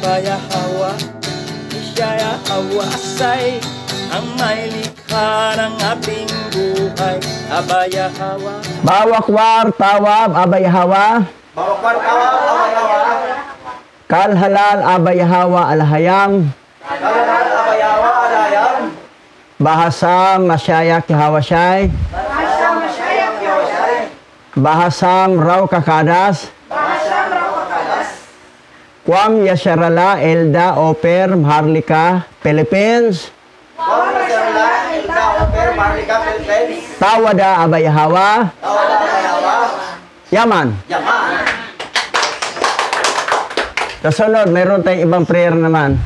Abaya Hawa, Ishaya Hawasay, ang may likha ng ating buhay. Abaya Hawa. Bawakwar tawab Abaya Hawa. Bawakwar tawab Abaya Hawa. Kalhalal Abaya Hawa alhayam. Kalhalal Abaya Hawa alhayam. Bahasam masyayak hawasay. Bahasam masyayak hawasay. Bahasam raw kakadas. Bahasam raw kakadas. Kwam Yasharala Elda Oper Maharlika Philippines. Kwam Yasharala Elda Oper Maharlika Philippines. Tawada Abaya Hawa. Tawada Abaya Hawa. Yaman. Yaman. Kasunod, mayroon tayong ibang prayer naman.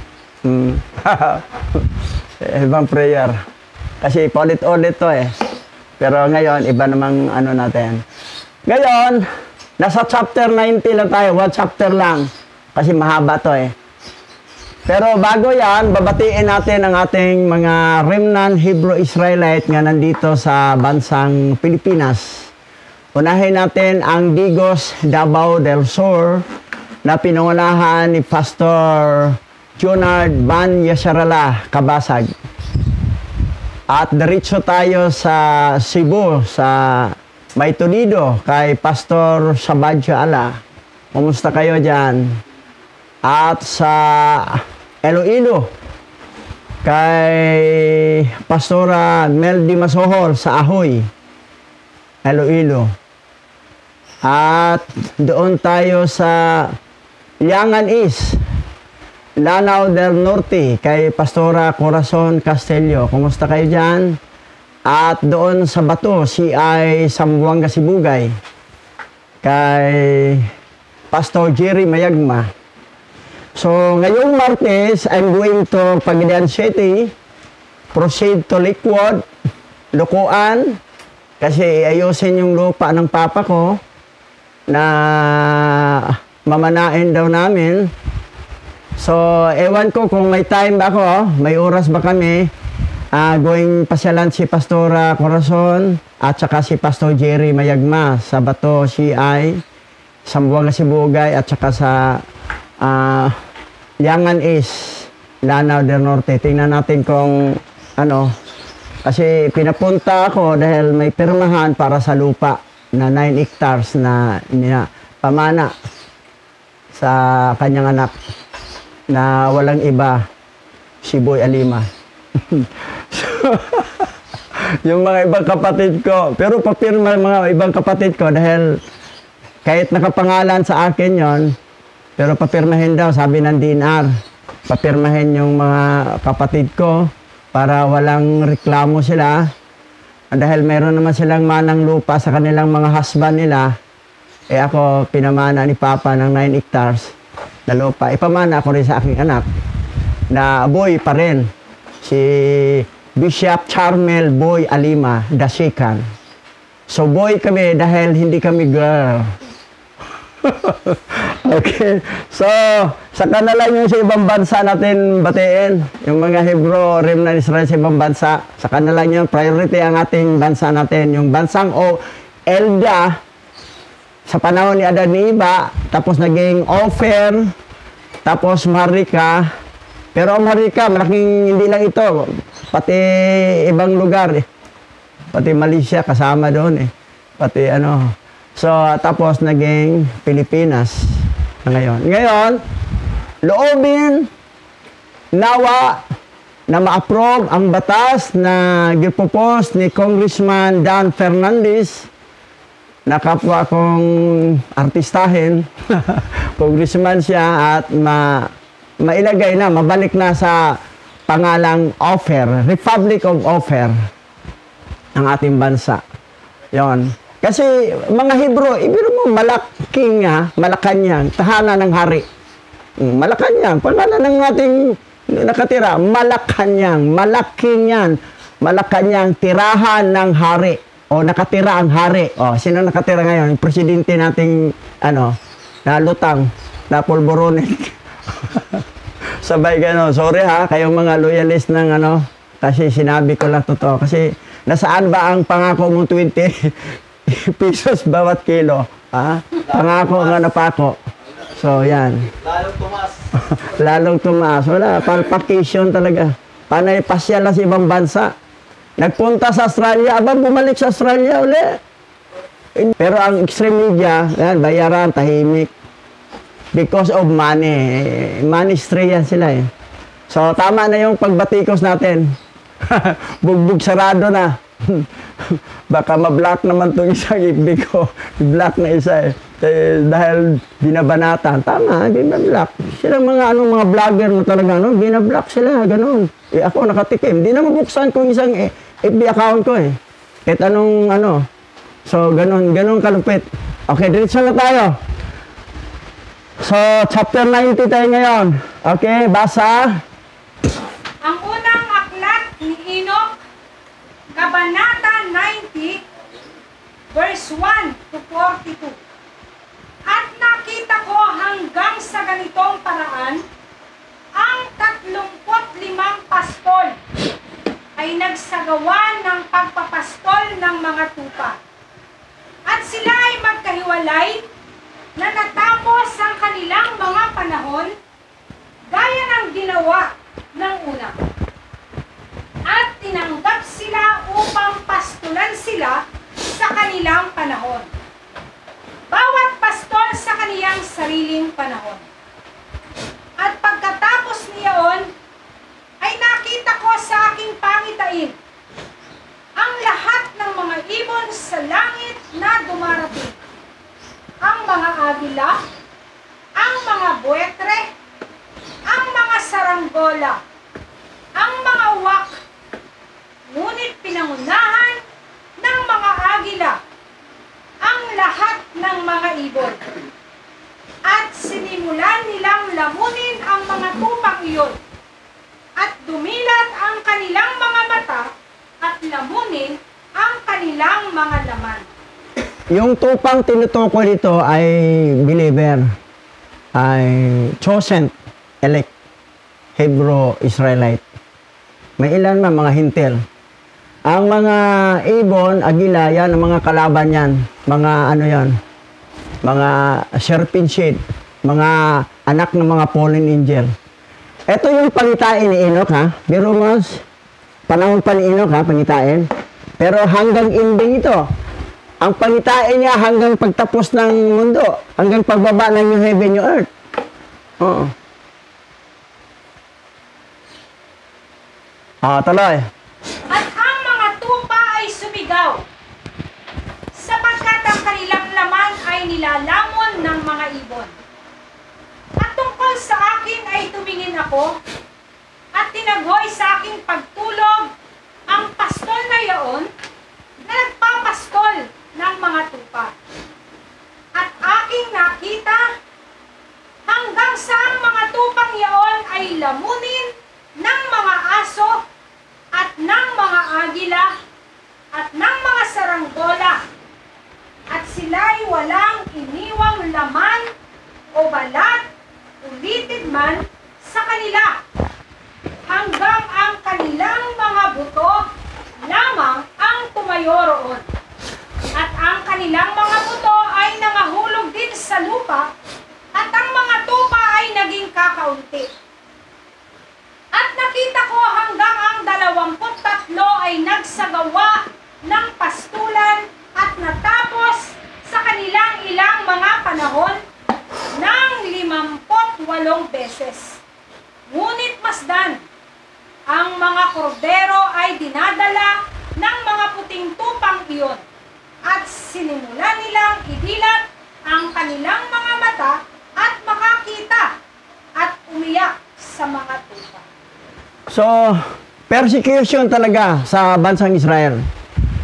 Ibang prayer. Kasi paulit-ulit to eh. Pero ngayon, iba namang ano natin. Ngayon, nasa chapter 90 lang tayo. One chapter lang. Kasi mahaba to eh. Pero bago yan, babatiin natin ang ating mga remnant Hebrew Israelite nga nandito sa bansang Pilipinas. Unahin natin ang Digos Davao del Sur na pinangunahan ni Pastor Junard Van Yasharala Kabasag. At diretso tayo sa Cebu, sa Maytunido, kay Pastor Sabadyo Ala. Kumusta kayo dyan? At sa Iloilo, kay Pastora Mel Di Masohol sa Ahoy, Iloilo. At doon tayo sa Liangan East, Lanao del Norte, kay Pastora Corazon Castelio. Kumusta kayo dyan? At doon sa Bato, CI Sambuanga Sibugay, kay Pastor Jerry Mayagma. So, ngayong Martes, I'm going to Pagadian City, proceed to Lakewood, Lukuan, kasi ayusin yung lupa ng papa ko na mamanain daw namin. So, ewan ko kung may time ba ako, may oras ba kami, going pasyalan si Pastora Corazon at saka si Pastor Jerry Mayagma sa Bato, CI, Sambuanga Sibugay at saka sa Liangan East, Lanao del Norte. Tingnan natin kung ano, kasi pinapunta ako dahil may pirmahan para sa lupa na 9 hectares na pamana sa kanyang anak na walang iba, si Boy Alima. So, yung mga ibang kapatid ko, pero papirma mga ibang kapatid ko dahil kahit nakapangalan sa akin yon, pero papirmahin daw, sabi ng DNR, papirmahin yung mga kapatid ko para walang reklamo sila. Dahil meron naman silang manang lupa sa kanilang mga husband nila, eh ako, pinamana ni Papa ng 9 hectares na lupa. Ipamana ko rin sa aking anak na boy pa rin, si Bishop Charmel Boy Alima, Dasikan. So boy kami dahil hindi kami girl. Okay, so saka na lang yung sa ibang bansa natin batiin, yung mga Hebrew Remnant Israel sa ibang bansa. Saka na lang yung priority ang ating bansa natin, yung bansang Elda sa panahon ni Adan ni Iba, tapos naging Ofer, tapos Maharlika. Pero ang Maharlika, malaking hindi lang ito, pati ibang lugar eh. Pati Malaysia kasama doon eh. Pati ano. So, tapos naging Pilipinas na ngayon. Ngayon, loobin, nawa, na ma-approve ang batas na gipopos ni Congressman Dan Fernandez, na kapwa kong artistahin, congressman siya, at mailagay na, mabalik na sa pangalang Ofer, Republic of Ofer, ang ating bansa. Yon. Kasi mga Hebrew, ibiro mo Malacanang, tahanan ng hari. Malacanang, pangalan ng ating nakatira, Malacanang, Malacanang, tirahan ng hari. O nakatira ang hari. O sino nakatira ngayon? Yung presidente nating na lutang, na polboronik. Sabay gano'n. Sorry ha, kayong mga loyalist ng kasi sinabi ko lang totoo. Kasi nasaan ba ang pangako mong 20 pesos bawat kilo? Ha? Pangako nga napako. So yan. Lalong tumas. lalong tumaas. Wala, palpitation talaga. Panay pasyal na sa ibang bansa. Nagpunta sa Australia, aba bumalik sa Australia uli. Pero ang extreme media, yan, bayaran, tahimik. Because of money. Money stray yan sila eh. So, tama na yung pagbatikos natin. Bugbog sarado na. Baka ma-block naman itong isang FB ko. I-block na isa eh. Dahil binabanatan. Tama, binablock. Silang mga mga vlogger na talaga, no? Binablock sila, ganun. Eh, ako nakatikim. Hindi na mabuksan ko isang FB account ko eh. Kahit anong So, ganun kalupit. Okay, diretso na tayo. So, chapter 90 tayo ngayon. Okay, basa. Ang unang aklat ni Enoch, Kabanata 90, verse 1 to 42. At nakita ko hanggang sa ganitong paraan, ang 35 pastol ay nagsagawa ng pagpapastol ng mga tupa. At sila ay magkahiwalay na natapos ang kanilang mga panahon gaya ng ginawa ng una. At tinanggap sila upang pastulan sila sa kanilang panahon. Bawat pastol sa kaniyang sariling panahon. At pagkatapos niyaon, ay nakita ko sa aking pangitain ang lahat ng mga ibon sa langit na dumarating. Ang mga agila, ang mga buwetre, ang mga saranggola, ang mga uwak, ngunit pinangunahan ng mga agila ang lahat ng mga ibon. At sinimulan nilang lamunin ang mga tupang iyon. At dumilat ang kanilang mga mata at lamunin ang kanilang mga laman. Yung tupang tinutukoy dito ay believer, ay chosen, elect, Hebrew, Israelite. May ilan man, mga hintil. Ang mga ibon, agila, yan, ang mga kalaban yan. Mga yan, mga serpent shade, mga anak ng mga fallen angel. Ito yung pangitain ni Enoch, ha? Pero mas, panahon pa ni Enoch, ha, pangitain. Pero hanggang ending ito. Ang pangitain niya hanggang pagtapos ng mundo. Hanggang pagbaba ng yung heaven, yung earth. Oo. Tuloy. At ang mga tupa ay sumigaw, sapagkat ang kanilang laman ay nilalamon ng mga ibon. At tungkol sa akin ay tumingin ako, at tinaghoy sa aking pagtulog ang pastol na yaon na nagpapastol ng mga tupa. At aking nakita hanggang sa ang mga tupang yaon ay lamunin ng mga aso at ng mga agila at ng mga saranggola, at sila'y walang iniwang laman o balat ulitin man sa kanila, hanggang ang kanilang mga buto lamang ang tumayo roon. At ang kanilang mga buto ay nangahulog din sa lupa, at ang mga tupa ay naging kakaunti. At nakita ko hanggang ang 23 ay nagsagawa ng pastulan at natapos sa kanilang ilang mga panahon ng 58 beses. Ngunit masdan, ang mga kordero ay dinadala ng mga puting tupang iyon, at sinimulan nilang idilat ang kanilang mga mata at makakita at umiyak sa mga tupa. So, persecution talaga sa bansang Israel.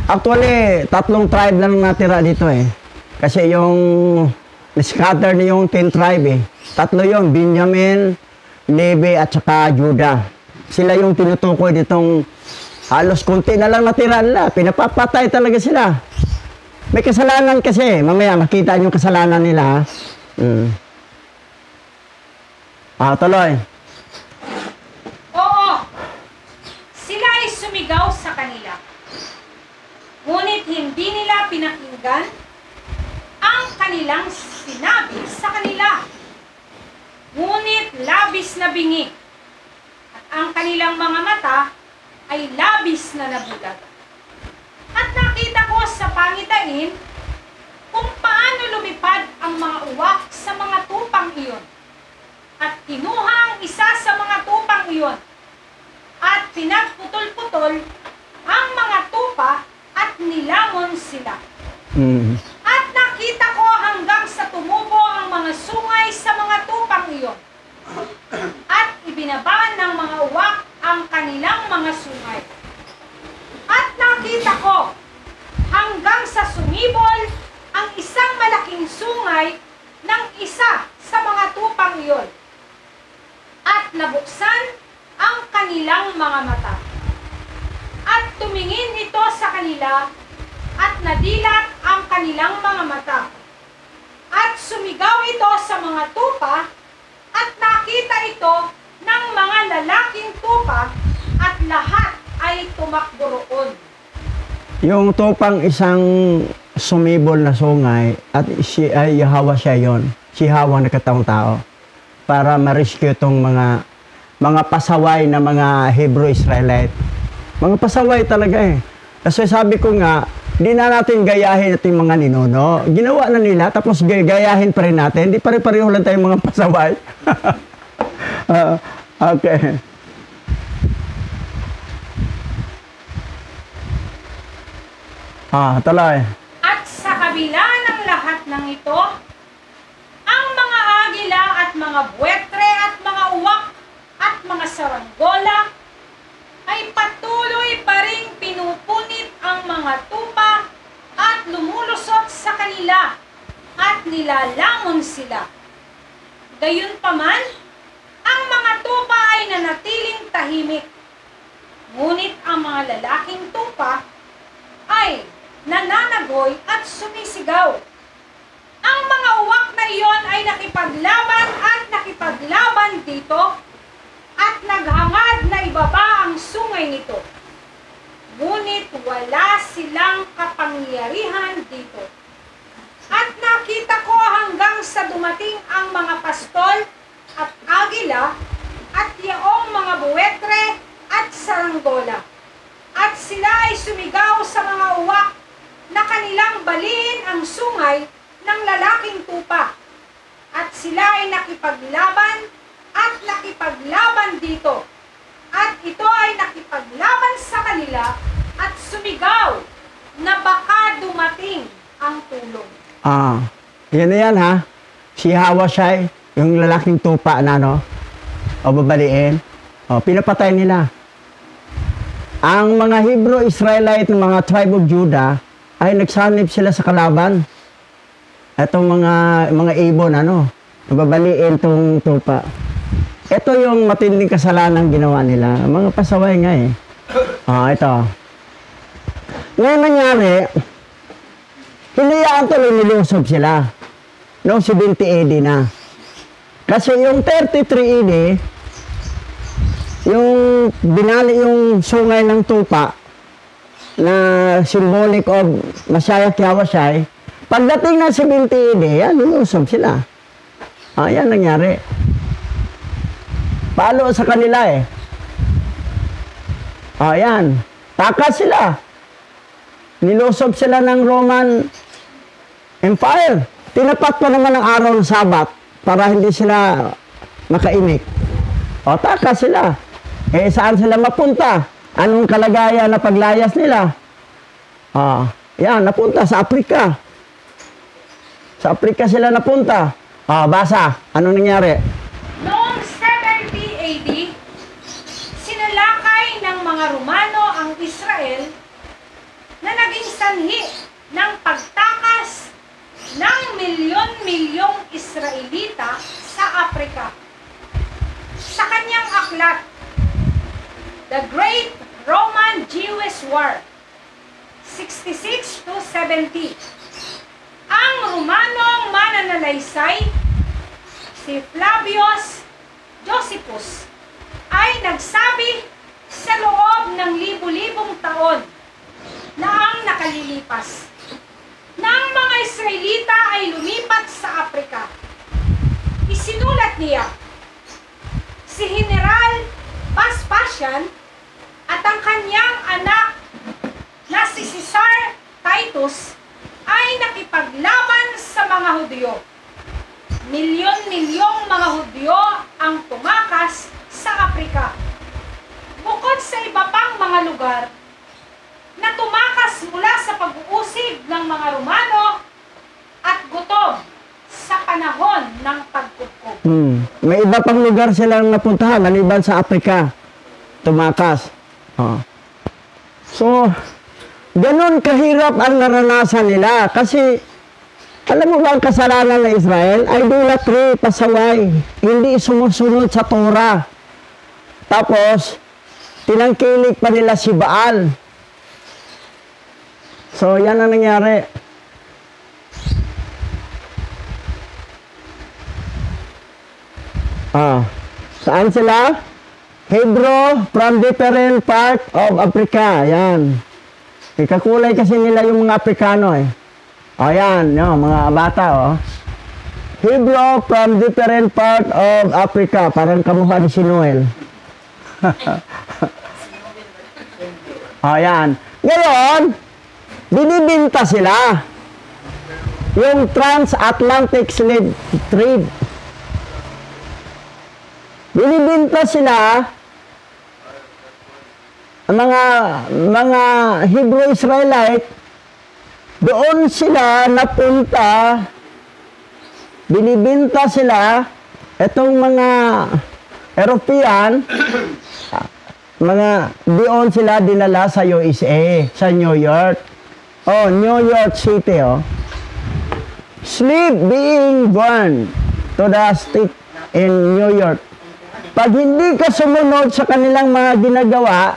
Actually, 3 tribe lang natira dito eh. Kasi yung scatter na yung 10 tribe eh. 3 yung Benjamin, Levi at saka Judah. Sila yung tinutukoy ditong halos konti na lang natira nila. Pinapapatay talaga sila. May kasalanan kasi. Mamaya makita yung kasalanan nila. Tuloy. Oo, sila ay sumigaw sa kanila. Ngunit hindi nila pinakinggan ang kanilang sinabi sa kanila. ngunit labis na bingi, at ang kanilang mga mata ay labis na nabulag. At nakita ko sa pangitain kung paano lumipad ang mga uwak sa mga tupang iyon. At kinuha ang isa sa mga tupang iyon at pinagputol-putol ang mga tupa at nilamon sila. At nakita ko hanggang sa tumubo ang mga sungay sa mga tupang iyon. At ibinaba ng mga uwak ang kanilang mga sungay. At nakita ko hanggang sa sumibol ang isang malaking sungay ng isa sa mga tupang iyon. At nabuksan ang kanilang mga mata. At tumingin ito sa kanila at nadilat ang kanilang mga mata. At sumigaw ito sa mga tupa at nakita ito ng mga lalaking tupa at lahat ay tumakbo roon. Yung tupang isang sumibol na sungay at si ay Hawa siya yon. Si Hawa na katawang tao para ma-rescue tong mga pasaway na mga Hebrew Israelite. Mga pasaway talaga eh. Kasi sabi ko nga, di na natin gayahin ating mga ninuno. Ginawa na nila, tapos gayahin pa rin natin. Di pare-pareho lang tayong mga pasaway. Okay. Tuloy. At sa kabila ng lahat ng ito, ang mga agila at mga buwetre at mga uwak at mga saranggola ay patuloy pa ring pinupunit ang mga tupa at lumulusot sa kanila at nilalamon sila. Gayunpaman, ang mga tupa ay nanatiling tahimik. Ngunit ang mga lalaking tupa ay nananagoy at sumisigaw. Ang mga uwak na iyon ay nakipaglaban dito at naghangad na ibaba ang sungay nito. Ngunit wala silang kapangyarihan dito. At nakita ko hanggang sa dumating ang mga pastol at agila at yaong mga buwetre at saranggola. At sila ay sumigaw sa mga uwak na kanilang baliin ang sungay ng lalaking tupa. At sila ay nakipaglaban dito. At ito ay nakipaglaban sa kanila at sumigaw na baka dumating ang tulong. Yan na yan ha. Si Hawa siya, yung lalaking tupa na o babaliin, pinapatay nila. Ang mga Hebrew Israelite ng mga tribe of Judah ay nagsanib sila sa kalaban. Itong mga ibon, babaliin itong tupa. Ito yung matinding kasalanan ginawa nila. Mga pasaway nga eh. Ito. Ngayon nangyari, hinayaan tuloy nilusob sila. Noong 70 AD na. Kasi yung 33 AD, yung binali yung sungay ng tupa na symbolic of Messiah Yahweh, pagdating ng 70 AD, yan, nilusob sila. Yan nangyari. Palo sa kanila eh. Yan. Takas sila. Nilusob sila ng Roman Empire. Tinapat pa naman ang araw ng Sabat para hindi sila makaimik. Takas sila. Saan sila mapunta? Anong kalagayan na paglayas nila? Yan, napunta sa Afrika. Sa Afrika sila napunta. Basa. Anong nangyari? Noong 70 AD, sinalakay ng mga Romano ang Israel na naging sanhi ng pagtakas ng milyon-milyong Israelita sa Afrika. Sa kanyang aklat, The Great Roman Jewish War, 66 to 70, ang Romanong mananalaysay, si Flavius Josephus, ay nagsabi sa loob ng libu-libong taon na ang nakalilipas na ang mga Israelita ay lumipat sa Afrika. Isinulat niya si General Vespasian at ang kanyang anak na si Caesar Titus ay nakipaglaban sa mga Hudyo. Milyon-milyong mga Hudyo ang tumakas sa Afrika. Bukod sa iba pang mga lugar na tumakas mula sa pag-uusig ng mga Romano at gutom sa panahon ng pagkupkop. May iba pang lugar silang napuntahan, maliban sa Afrika. Tumakas. So, ganun kahirap ang naranasan nila. Kasi, alam mo ba ang kasalanan ng Israel? Idolatry, pasaway. Hindi sumusunod sa Torah. Tapos, tinangkilik pa nila si Baal. So, yan ang nangyari. Saan sila? Hebrew from different part of Africa. Yan. Ikakulay kasi nila yung mga Afrikano eh. Yan, mga bata Hebrew from different part of Africa. Parang kamukha ni si Noel. Yan. Ngayon, binibinta sila. Yung transatlantic slave trade. Binibinta sila ang mga Hebrew Israelite, doon sila napunta, binibinta sila, itong mga European, doon sila dinala sa USA, sa New York. New York City, Slave being born to the state in New York. Pag hindi ka sumunod sa kanilang mga ginagawa,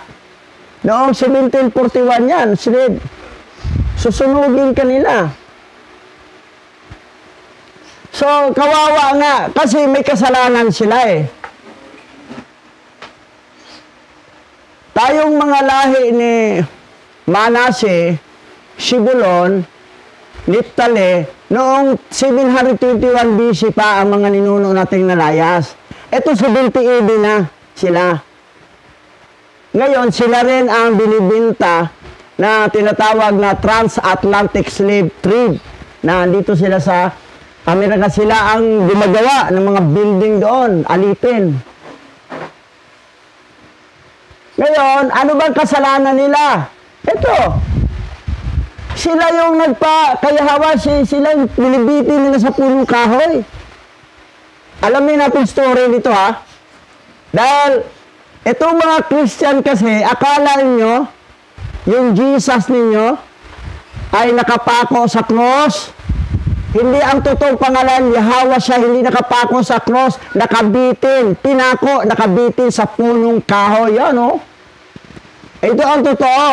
noong 1741 yan, slave, susunugin ka nila. So, kawawa nga, kasi may kasalanan sila eh. Tayong mga lahi ni Manase, Sibulon, Naphtali, noong 721 BC pa ang mga ninuno nating nalayas. Ito 70 AD na sila. Ngayon, sila rin ang binibinta na tinatawag na transatlantic slave trade. Na dito sila sa Amerika, sila ang gumagawa ng mga building doon, alipin. Ngayon, ano bang kasalanan nila? Ito. Sila yung nagpa-kayahawa, sila yung binibitin nila sa punong kahoy. Alamin natin story nito Dahil itong mga Christian kasi, akala ninyo, yung Jesus ninyo ay nakapako sa cross. Hindi ang totoong pangalan, Yahweh siya, hindi nakapako sa cross, nakabitin, pinako, nakabitin sa punong kahoy. Yan Ito ang totoo.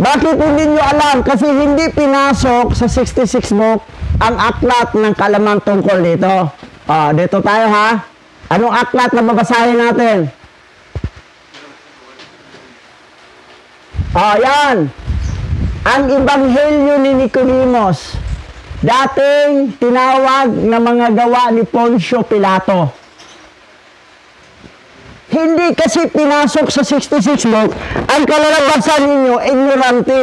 Bakit hindi nyo alam? Kasi hindi pinasok sa 66 book ang aklat ng kaalaman tungkol dito. Dito tayo Anong aklat na babasahin natin? Yan. Ang Ebanghelyo ni Nicodemus. Dating tinawag na mga gawa ni Poncio Pilato. Hindi kasi pinasok sa 66 book ang kalalabasan ninyo, ignorante.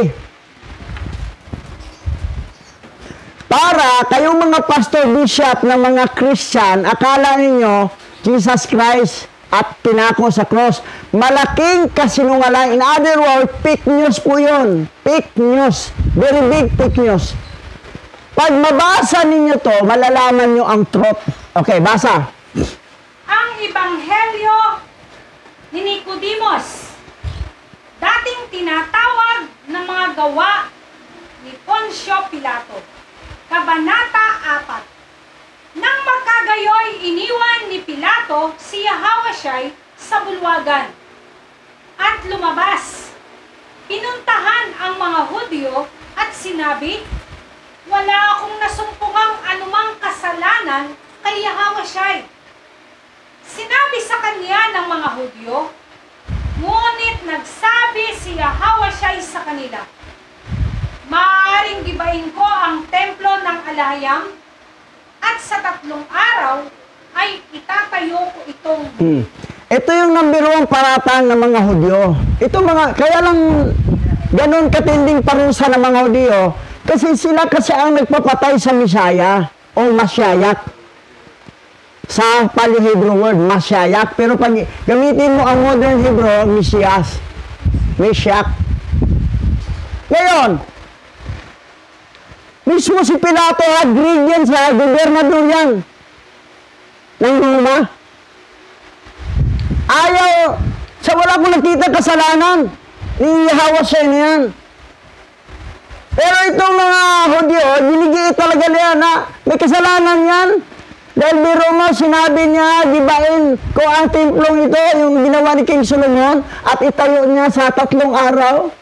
Para kayong mga pastor, bishop ng mga Christian, akala ninyo, Jesus Christ at pinako sa cross. Malaking kasinungaling. In other words, fake news po yun. Fake news. Very big fake news. Pag mabasa ninyo to, malalaman nyo ang truth. Okay, basa. Ang Ebanghelyo ni Nicodemus, dating tinatawag ng mga gawa ni Poncio Pilato. Kabanata 4. Nang magkagayoy, iniwan ni Pilato si Yahweh sa bulwagan at lumabas. Pinuntahan ang mga Hudyo at sinabi, wala akong nasumpukang anumang kasalanan kay Yahweh. Sinabi sa kanya ng mga Hudyo, ngunit nagsabi si Yahweh sa kanila, maaaring gibain ko ang templo ng Alahayam at sa 3 araw ay itatayo ko itong Ito yung number 1 paratang ng mga Hudyo. Ito kaya lang ganun katinding parusa ng mga Hudyo, kasi sila ang nagpapatay sa Misaya o Masyayak. Sa Pali Hebrew word, Masyayak. Pero pag gamitin mo ang modern Hebrew, Mesyak. Ngayon, mismo si Pilato, agree yan sa gobernador yan ng Roma. Ayaw, sa wala ko nakita kasalanan, niyahawas siya niyan. Pero itong mga Hudyo, binigay talaga niya na may kasalanan yan. Dahil biro mo, sinabi niya, gibain ko ang templong ito, yung ginawa ni King Solomon, at itayo niya sa 3 araw.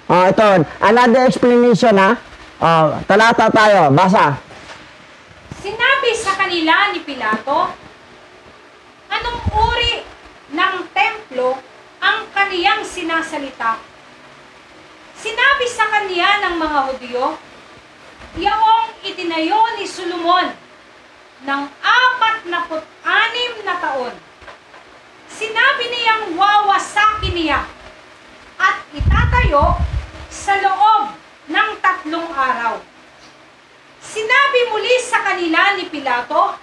Ito, another explanation ha. Talata tayo, basa. Sinabi sa kanila ni Pilato, anong uri ng templo ang kaniyang sinasalita? Sinabi sa kaniya ng mga Hudyo, yaong itinayo ni Solomon ng 46 na taon. Sinabi niyang wawasakin niya at itatayo sa loob ng 3 araw. Sinabi muli sa kanila ni Pilato,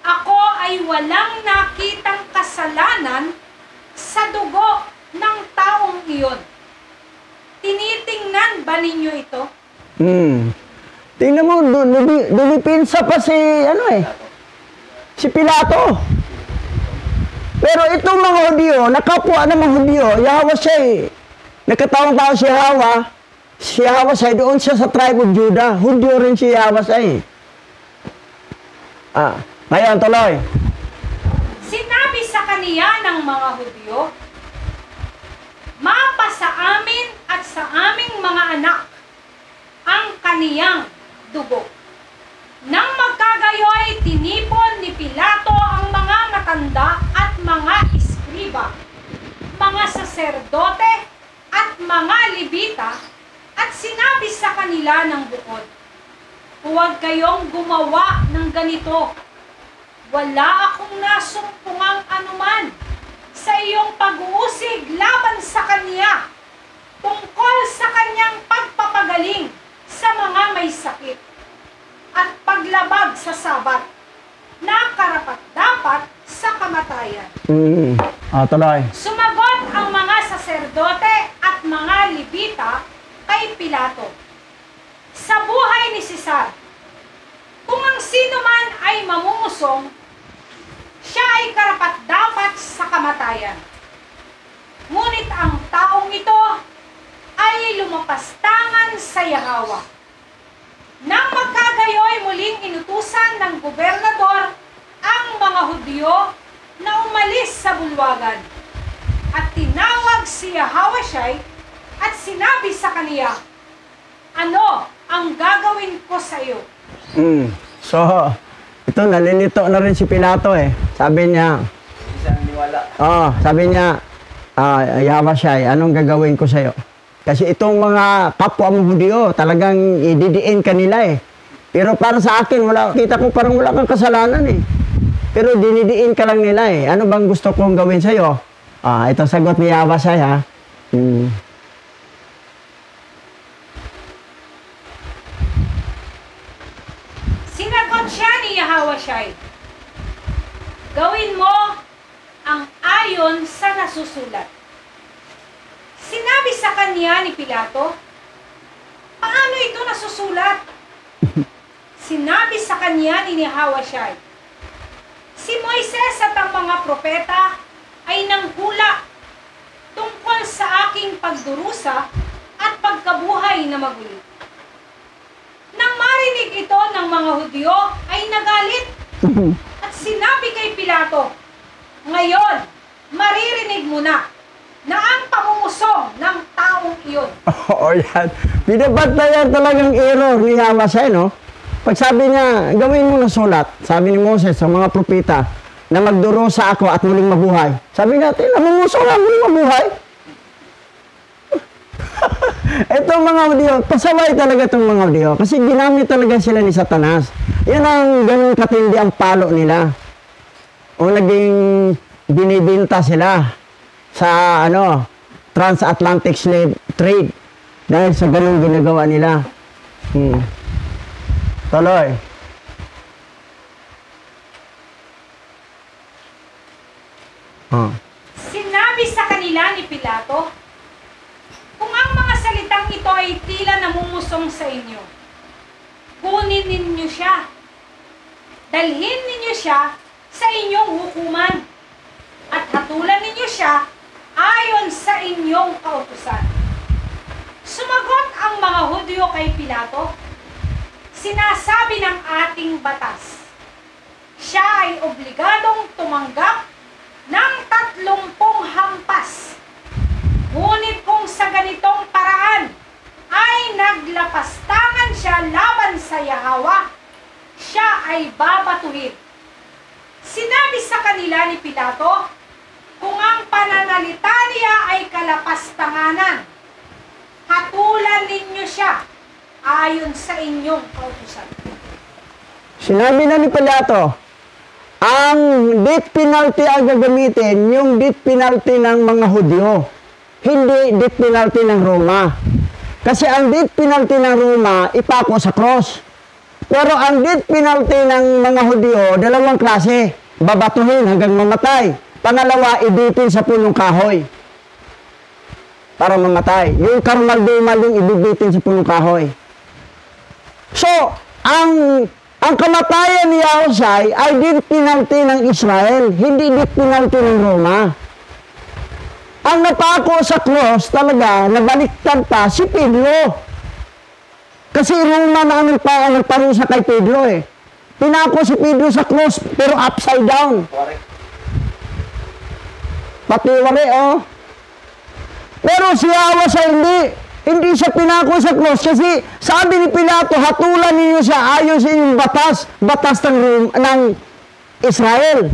ako ay walang nakitang kasalanan sa dugo ng taong iyon. Tinitingnan ba ninyo ito? Tingnan mo, dumipinsa pa si Pilato. Pero itong mga Hudyo, nakapwa ng mga Hudyo, Yahweh siya nakatawang tao si Yahweh. Si Yahweh siya, doon siya sa tribe of Judah. Hudyo rin si Yahweh siya ngayon, tuloy. Sinabi sa kaniya ng mga Hudyo, mapa sa amin at sa aming mga anak ang kaniyang dugo. Nang magkagayoy, tinipon ni Pilato ang mga matanda at mga iskriba, mga saserdote at mga libita, at sinabi sa kanila ng bukod, huwag kayong gumawa ng ganito. Wala akong nasumpungang anuman sa iyong pag-uusig laban sa kanya tungkol sa kanyang pagpapagaling sa mga may sakit at paglabag sa Sabat na karapat-dapat sa kamatayan. Tuloy. Sumagot ang mga saserdote at mga libita kay Pilato, sa buhay ni Cesar, kung ang sino man ay mamungusong, siya ay karapat-dapat sa kamatayan. Ngunit ang taong ito ay lumapastangan sa Yahweh. Nang magkagayoy, muling inutusan ng gobernador ang mga Hudyo na umalis sa bulwagan. At tinawag si Yahweh at sinabi sa kaniya, ano ang gagawin ko sa iyo? So, ito, nalilito na rin si Pilato Sabi niya, sabi niya, Yahweh, anong gagawin ko sa'yo? Kasi itong mga kapwa mong Hudyo, talagang ididiin kanila Pero para sa akin, kita ko parang wala kang kasalanan Pero dinidiin ka lang nila Ano bang gusto kong gawin sa'yo? Ito sagot ni Yahweh Sinagot siya ni Yahweh, gawin mo ang ayon sa nasusulat. Sinabi sa kanya ni Pilato, paano ito nasusulat? Sinabi sa kanya ni Yahweh, si Moises at ang mga propeta ay nanghula tungkol sa aking pagdurusa at pagkabuhay na maguli. Nang marinig ito ng mga Hudyo ay nagalit at sinabi kay Pilato, ngayon, maririnig mo na ang pamungusong ng taong iyon. Yan. Binabantayan talagang error ni Yahweh, no? Pag sabi niya, gawin mo na sulat, sabi ni Moses sa mga propeta, na magdurusa ako at muling mabuhay. Sabi natin, namungusong na muling mabuhay. Itong mga Hudyo, pasaway talaga itong mga Hudyo. Kasi ginamit talaga sila ni Satanas. Yan ang ganun katindi ang palo nila. O naging binibinta sila sa transatlantic slave trade. Dahil sa ganun ginagawa nila. Tuloy. Sinabi sa kanila ni Pilato, kung ang mga salitang ito ay tila namumusong sa inyo, kunin ninyo siya. Dalhin ninyo siya sa inyong hukuman at hatulan ninyo siya ayon sa inyong kautusan. Sumagot ang mga Hudyo kay Pilato, sinasabi ng ating batas, siya ay obligadong tumanggap ng 30 hampas. Ngunit kung sa ganitong paraan ay naglapastangan siya laban sa Yahwa, siya ay babatuhin. Sinabi sa kanila ni Pilato, kung ang pananalita niya ay kalapastanganan, hatulan ninyo siya ayon sa inyong kautusan. Sinabi na ni Pilato, ang death penalty ang gagamitin, yung death penalty ng mga Hudyo, hindi death penalty ng Roma. Kasi ang death penalty ng Roma, ipako sa cross. Pero ang death penalty ng mga Hudyo, dalawang klase, babatuhin hanggang mamatay. Pangalawa, ibitin sa punong kahoy para mamatay. Yung karmal-dumal yung ibibitin sa punong kahoy. So, ang kamatayan ni Yahushai ay death penalty ng Israel, hindi death penalty ng Roma. Ang napako sa cross talaga, nabaliktad pa si Pedro. Kasi Roma na ang nagparusa kay Pedro eh. Pinako si Pedro sa cross, pero upside down. Patiwari oh. Pero si Yahushai hindi siya pinako sa cross kasi sabi ni Pilato, hatulan ninyo siya ayon sa inyong batas ng Israel.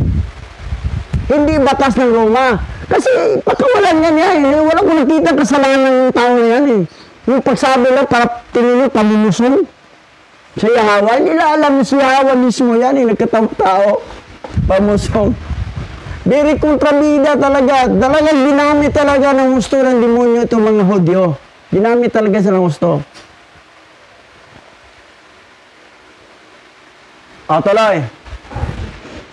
Hindi batas ng Roma. Kasi pagkawalan niya, wala ko nakita kasalanan ng tao na yan eh. Yung pagsabi lang para tinino, pamumusong. Sa Yahwa, hindi nila alam si Yahwa mismo yan eh, nagkatao, pamusong. Very kontrabida talaga. Talagang ginamit talaga ng gusto ng demonyo itong mga Hudyo. Ginamit talaga silang gusto. Tuloy.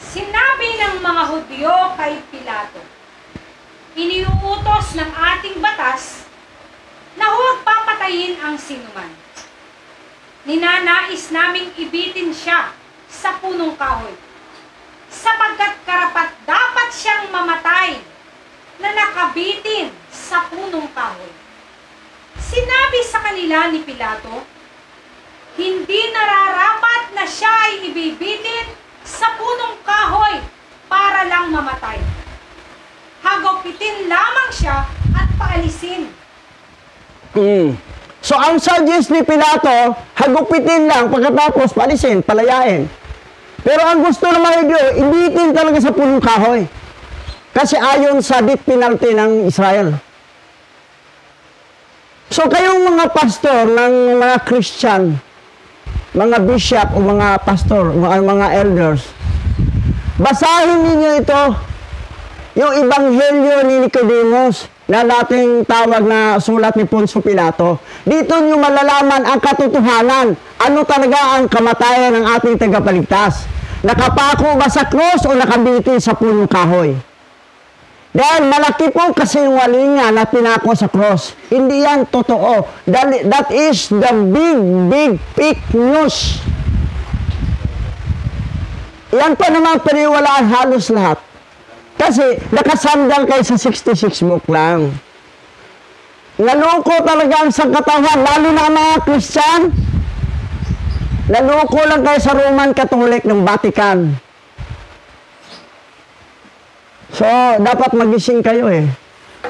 Sinabi ng mga Hudyo kay Pilato, iniuutos ng ating batas na huwag papatayin ang sinuman. Ninanais naming ibitin siya sa punong kahoy, sapagkat karapat dapat siyang mamatay na nakabitin sa punong kahoy. Sinabi sa kanila ni Pilato, hindi nararapat na siya ay ibibitin sa punong kahoy para lang mamatay. Hagupitin lamang siya at paalisin. So, ang suggest ni Pilato, hagupitin lang, pagkatapos paalisin, palayain. Pero ang gusto ng mga Hudyo, ibitin talaga sa punong kahoy. Kasi ayon sa death penalty ng Israel. So, kayong mga pastor ng mga Christian, mga bishop o mga pastor, mga elders, basahin ninyo ito, yung Ebanghelyo ni Nicodemus, na dating tawag na sulat ni Poncio Pilato. Dito nyo malalaman ang katotohanan. Ano talaga ang kamatayan ng ating tagapagligtas? Nakapako ba sa cross o nakabitin sa punong kahoy? Dahil malaki po kasinungalingan na pinako sa cross. Hindi yan totoo. That is the big fake news. Yan pa naman paniwalaan halos lahat. Kasi nakasandal kayo sa 66 book lang. Naloko talaga ang sangkatawan, lalo na mga Christian. Naloko lang kayo sa Roman Catholic ng Vatican. So, dapat magising kayo eh.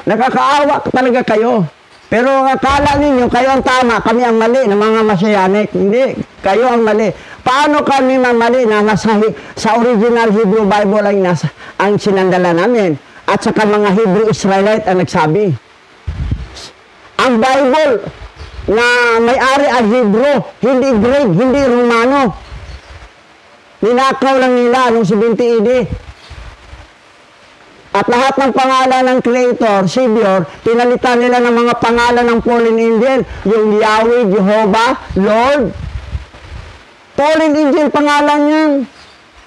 Nakakaawa talaga kayo. Pero akala ninyo, kayo ang tama, kami ang mali ng mga Messianic. Hindi, kayo ang mali. Paano kami mamali na sa original Hebrew Bible ang sinandala namin? At saka mga Hebrew Israelite ang nagsabi. Ang Bible na may-ari ang Hebrew, hindi Greek, hindi Romano. Ninakaw lang nila noong 70 AD. At lahat ng pangalan ng Creator, Savior, pinalitan nila ng mga pangalan ng fallen angel. Yung Yahweh, Jehovah, Lord. Fallen angel pangalan yan.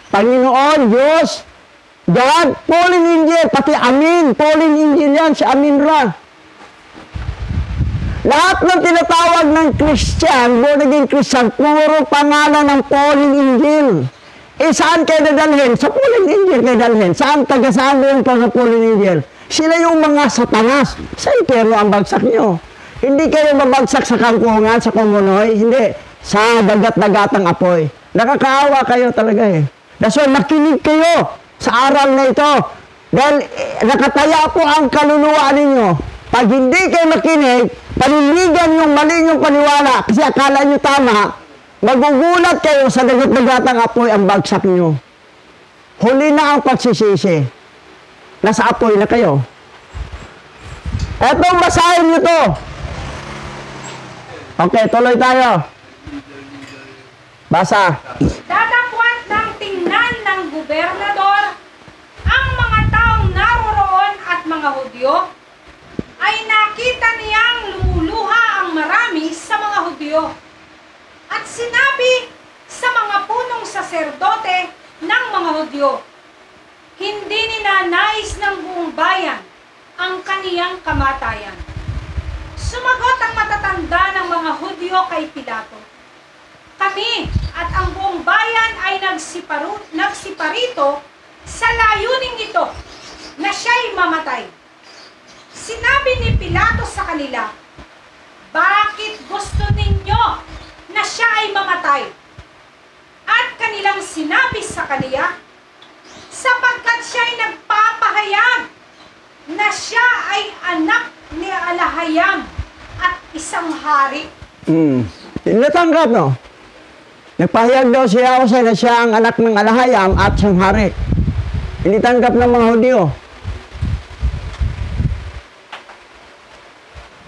Panginoon, Diyos, God, fallen angel, pati Amin, fallen angel yan, si Amin-Ra. Lahat ng tinatawag ng Christian, born again Christian, puro pangalan ng fallen angel. Eh, saan kayo dadalhin? Sa fallen angel kayo dadalhin. Saan taga-saan yung fallen angel? Sila yung mga satanas. Sa impyerno ang bagsak nyo. Hindi kayo mabagsak sa kangkungan, sa kumunoy. Hindi. Sa dagat-dagatang apoy. Nakakaawa kayo talaga eh. That's why makinig kayo sa aral na ito. Dahil nakataya po ang kaluluwa ninyo. Pag hindi kayo makinig, panindigan yung mali yung paniwala kasi akala nyo tama, magugulat kayo sa dagat-dagatang apoy ang bagsak nyo. Huli na ang pagsisisi. Nasa apoy na kayo. Eto, basahin nyo to. Okay, tuloy tayo. Basa. Dadakwat ng tingnan ng gobernador ang mga taong naroroon at mga Hudyo, ay nakita niyang lumuluha ang marami sa mga Hudyo. At sinabi sa mga punong saserdote ng mga Hudyo, hindi ninanais ng buong bayan ang kaniyang kamatayan. Sumagot ang matatanda ng mga Hudyo kay Pilato, kami at ang buong bayan ay nagsiparito sa layuning ito na siya'y mamatay. Sinabi ni Pilato sa kanila, bakit gusto ninyo na siya ay mamatay? At kanilang sinabi sa kaniya, sapagkat siya ay nagpapahayag na siya ay anak ni Alahayam at isang hari. Natanggap, no? Nagpahayag daw si Yahweh na siya ang anak ng Alahayam at siyang hari. Hindi tanggap ng mga Hudyo.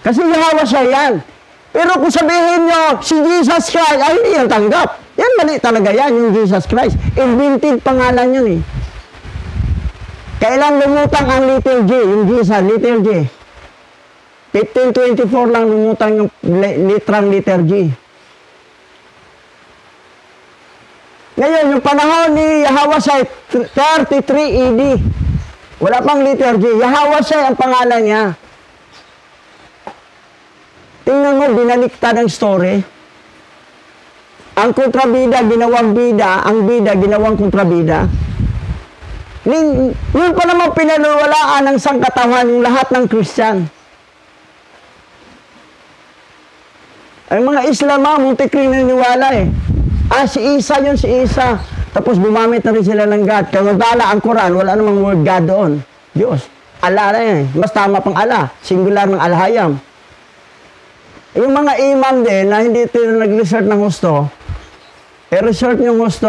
Kasi Yahweh siya yan. Pero kung sabihin nyo, si Jesus Christ, ay hindi yan tanggap. Yan, mali talaga yan, yung Jesus Christ. Invented pangalan yun eh. Kailan lumutang ang little G, yung Jesus, little G. 1524 lang lumutang yung litrang letter G. Ngayon, yung panahon ni Yahweh siya 33 AD. Wala pang letter G. Yahweh siya ang pangalan niya. Tingnan mo, binaliktad ang story. Ang kontrabida, ginawang bida. Ang bida, ginawang kontrabida. Yun pa naman pinaluwalaan ng sangkatawan ng lahat ng Christian. Ang mga Islam, muntik rin naniwala eh. Si Isa yun, si Isa. Tapos bumamit na rin sila ng God. Kaya magdala ang Quran, wala namang word God doon. Diyos. Allah na yan. Mas tama pang Allah. Singular ng Alhayam. Yung mga imam din na hindi ito nag-research ng gusto, research nyo gusto.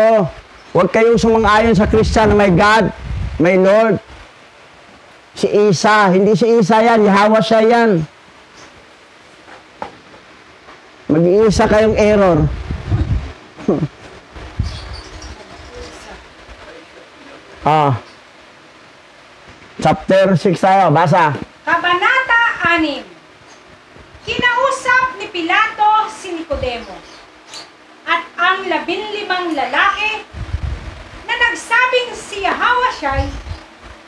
Huwag kayong sumang-ayon sa Christian na may God, may Lord. Si Isa. Hindi si Isa yan. Yahweh siya yan. Mag-iisa kayong error. Chapter 6 tayo, basa. Kabanata 6. Kinausap ni Pilato si Nicodemo at ang 15 lalaki na nagsabing si Yahweh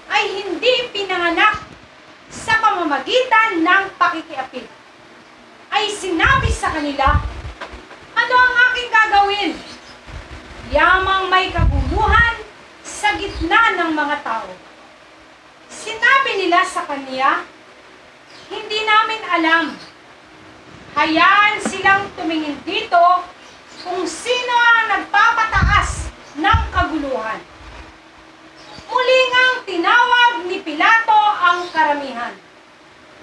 ay hindi pinanganak sa pamamagitan ng pakikiapid. Ay sinabi sa kanila, ano ang aking gagawin? Yamang may kaguluhan sa gitna ng mga tao. Sinabi nila sa kanya, hindi namin alam. Hayaan silang tumingin dito kung sino ang nagpapataas ng kaguluhan. Muli ngang tinawag ni Pilato ang karamihan.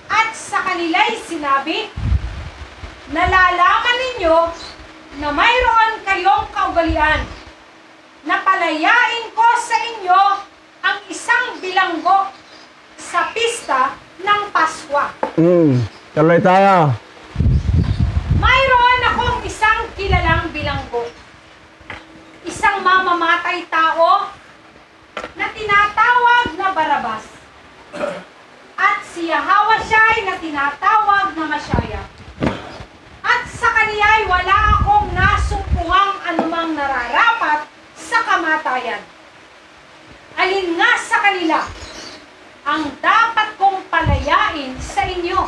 At sa kanila'y sinabi, nalalaman ninyo na mayroon kayong kaugalian na palayain ko sa inyo ang isang bilanggo sa pista ng Paskwa. Tuloy tayo. Mayroon akong isang kilalang bilanggo. Isang mamamatay tao na tinatawag na Barabas. At si Yahawashai na tinatawag na Masyaya. At sa kaniya'y wala akong nasumpuhang anumang nararapat sa kamatayan. Alin nga sa kanila ang dapat kong palayain sa inyo?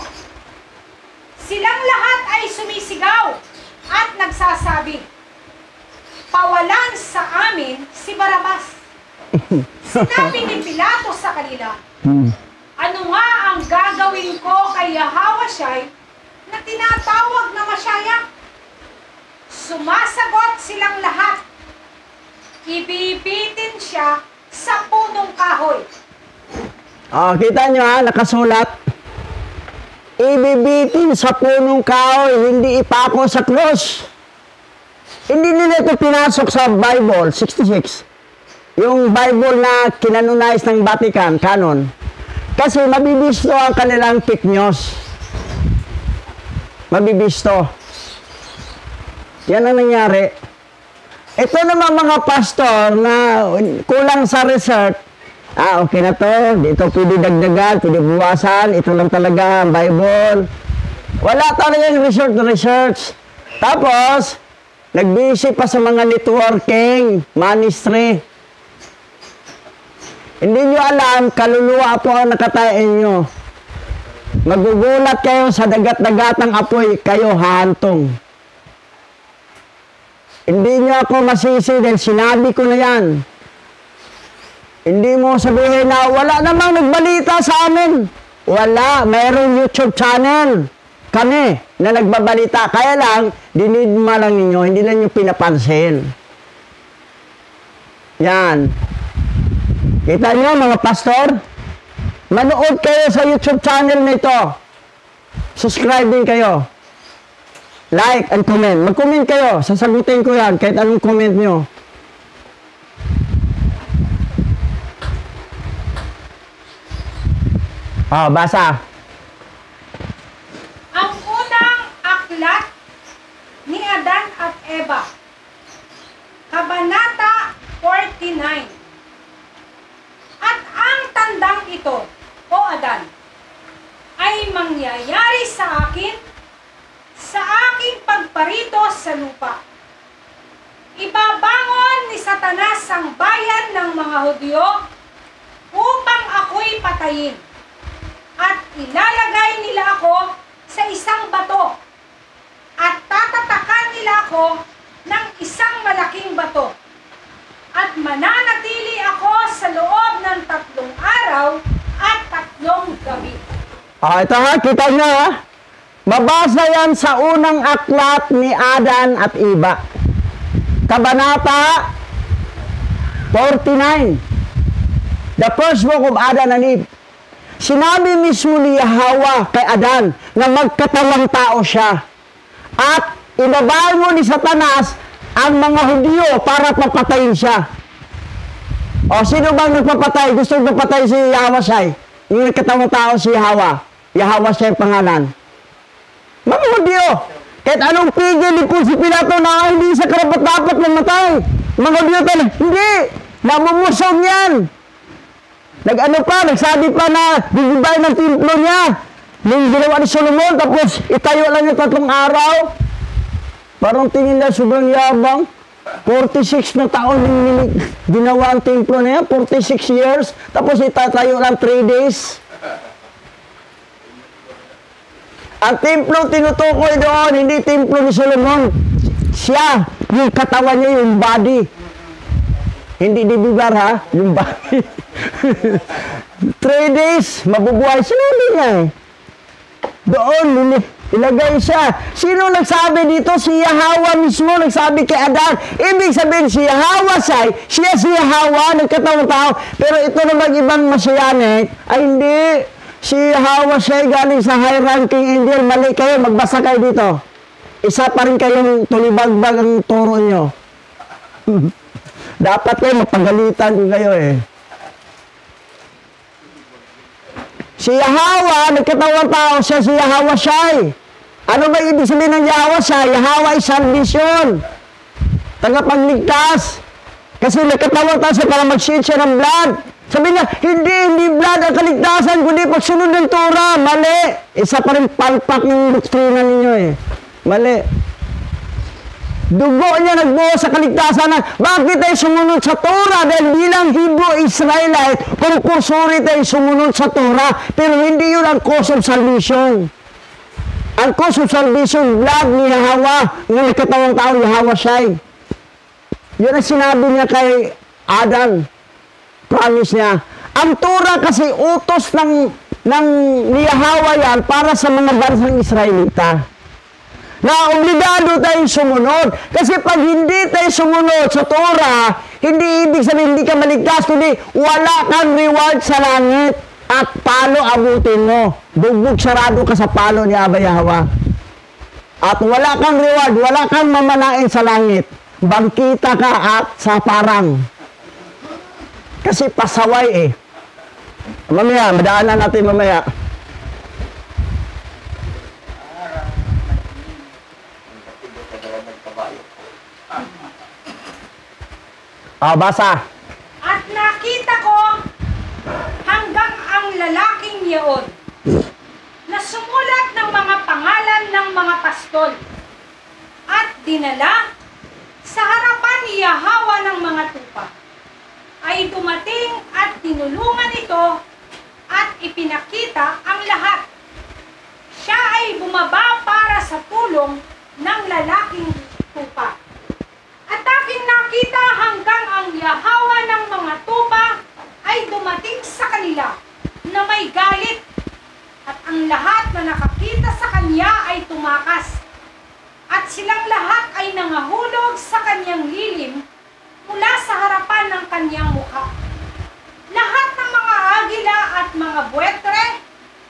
Silang lahat ay sumisigaw at nagsasabi, pawalan sa amin si Barabas. Sinabi ni Pilato sa kanila, ano nga ang gagawin ko kay Yahawashai na tinatawag na Masyaya? Sumasagot silang lahat, ibibitin siya sa punong kahoy. Kita nyo ha, nakasulat. Ibibitin sa punong kahoy, hindi ipako sa krus. Hindi nila ito pinasok sa Bible, 66. Yung Bible na kinanonize ng Vatican, canon. Kasi mabibisto ang kanilang fake news. Mabibisto. Yan ang nangyari. Ito naman mga pastor na kulang sa research. Okay na to. Dito pwede dagdagan, pwede buwasan. Ito lang talaga ang Bible. Wala talaga yung research. Tapos, nagbisi pa sa mga networking, ministry. Hindi nyo alam, kaluluwa po ang nakatayin nyo. Magugulat kayo sa dagat-dagatang apoy, kayo hantong. Hindi nyo ako masisi dahil sinabi ko na yan. Hindi mo sabihin na wala namang nagbalita sa amin. Wala, mayroong YouTube channel. Kami na nagbabalita. Kaya lang, dinidma lang ninyo, hindi lang nyo pinapansin. Yan. Kita nyo mga pastor? Manood kayo sa YouTube channel na ito. Subscribe din kayo. Like and comment. Mag-comment kayo. Sasagutin ko yan kahit anong comment nyo. Basa. Ang unang aklat ni Adan at Eva. Kabanata 49. At ang tandang ito, o Adan, ay mangyayari sa akin sa aking pagparito sa lupa. Ibabangon ni Satanas ang bayan ng mga Hudyo upang ako'y patayin. At ilalagay nila ako sa isang bato. At tatatakan nila ako ng isang malaking bato. At mananatili ako sa loob ng 3 araw at 3 gabi. Ito ha, kita nyo ha. Mabasa yan sa unang aklat ni Adan at Eva. Kabanata 49. The first book of Adan and Eve. Sinabi mismo ni Yahweh kay Adan na magkatawang tao siya. At inabay mo ni Satanas ang mga Hudyo para papatayin siya. Sino bang nagpapatay? Gusto magpapatay si Yahweh. Yung nagkatawang tao si Yahweh. Yahweh siya yung pangalan. Mga Hudyo. Kahit anong pigil ni po si Pilato na hindi sa karapat-dapat mamatay. Mga Hudyo talaga, hindi. Namumusog yan. Nagsabi pa na bibigay ng templo niya. Nung ginawa ni Solomon, tapos itayo lang yung 3 araw. Parang tingin na sobrang yabang. 46 na taon yung ginawa ang templo na yan. 46 years. Tapos itatayo lang 3 days. Ang templo tinutukoy doon, hindi templo ni Solomon. Siya, yung katawan niya, yung body. Hindi dibibar ha, yung body. 3 days, mabubuhay. Sinabi niya eh. Doon, ilagay siya. Sino nagsabi dito? Si Yahweh mismo nagsabi kay Adan. Ibig sabihin si Yahweh siya si Yahweh, nagkatawang tao. Pero ito naman ibang Messianic, ay hindi. Si Yahweh siya galing sa high-ranking angel. Mali kayo, magbasa kayo dito. Isa pa rin kayong tulibagbag ang turo nyo. Dapat kayo, mapagalitan ko kayo eh. Si Yahweh, nagkatawang tao siya, si Yahweh Shai. Ano ba ibig sabihin ng Yahweh Shai? Yahweh ay salvation. Tagapagligtas. Kasi nagkatawang tao siya para mag-shed siya ng blood. Sabi niya, hindi blood ang kaligtasan, kundi pagsunod ng Torah. Mali. Isa pa rin palpak yung doktrina ninyo eh. Mali. Dugo niya nagbuo sa kaligtasan na bakit tayo sumunod sa Torah? Dahil bilang Hebrew Israelite, compulsory tayo sumunod sa Torah. Pero hindi yun ang cause of salvation. Ang cause of salvation, blood ni Yahweh, ng nagkatawang tao, Yahweh Shai. Yun ang sinabi niya kay Adam. Promise niya. Ang Torah kasi utos ng ni Yahweh yan para sa mga bansang Israelita. Na obligado tayong sumunod. Kasi pag hindi tayo sumunod sa Torah, hindi ibig sabihin hindi ka maligtas, kundi wala kang reward sa langit at palo abutin mo. Bugbog sarado ka sa palo ni Abba Yahweh. At wala kang reward, wala kang mamanain sa langit. Bangkita ka at sa parang. Kasi pasaway eh. Mamaya, madaanan natin mamaya. Basa. At nakita ko hanggang ang lalaking yaon na sumulat ng mga pangalan ng mga pastol at dinala sa harapan ni Yahweh ng mga tupa ay dumating at tinulungan ito at ipinakita ang lahat. Siya ay bumaba para sa tulong ng lalaking tupa. At aking nakita hanggang ang Yahweh ng mga tupa ay dumating sa kanila na may galit. At ang lahat na nakakita sa kanya ay tumakas. At silang lahat ay nangahulog sa kanyang lilim mula sa harapan ng kanyang mukha. Lahat ng mga agila at mga buwetre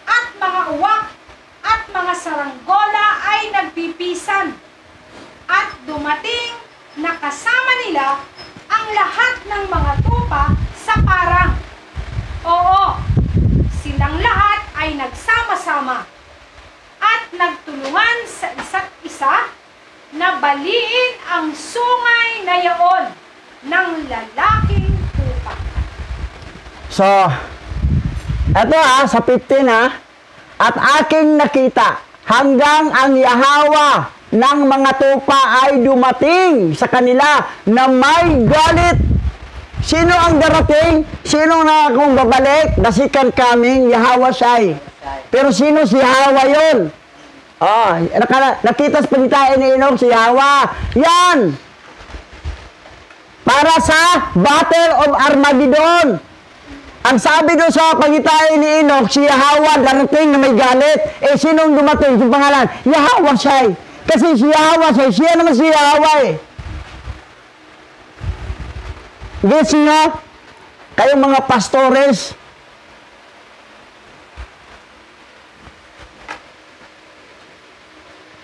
at mga uwak at mga saranggola ay nagpipisan. At dumating na kasama nila ang lahat ng mga tupa sa parang. Oo, silang lahat ay nagsama-sama at nagtulungan sa isa't isa na baliin ang sungay na yaon ng lalaking tupa. So, eto sa 15 at aking nakita hanggang ang Yahweh ng mga tupa ay dumating sa kanila na may galit. Sino ang darating? Sino na kung babalik? The second coming, Yahweh Shai. Pero sino si Yahweh yun? Nakita sa panitain ni Enoch si Yahweh. Yan! Para sa Battle of Armageddon. Ang sabi doon sa pagitain ni Enoch, si Yahweh darating na may galit. Eh, sinong dumating? Yung pangalan? Yahweh Shai. Kasi si Yahweh, siya naman si Yahweh. Gets nyo? Kayong mga pastores.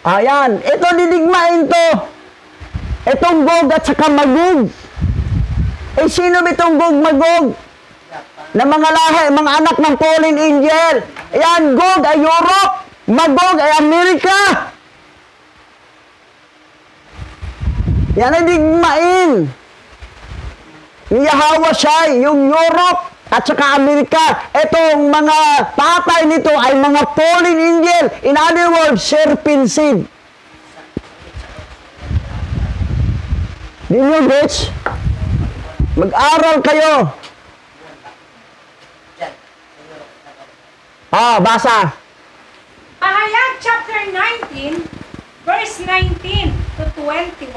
Ayan. Ito, didigmain to. Itong Gog at saka Magog. Eh, sino ba itong Gog, Magog? Na mga lahi, mga anak ng fallen angel. Ayan, Gog ay Europe. Magog ay Amerika. Yan ay digmain ni Yahweh Shai, yung Europe at saka Amerika. Itong mga tatay nito ay mga fallen angel. In other words, serpent seed. Di nyo, bitch? Mag-aral kayo. Basa. Pahayag chapter 19, verse 19 to 21.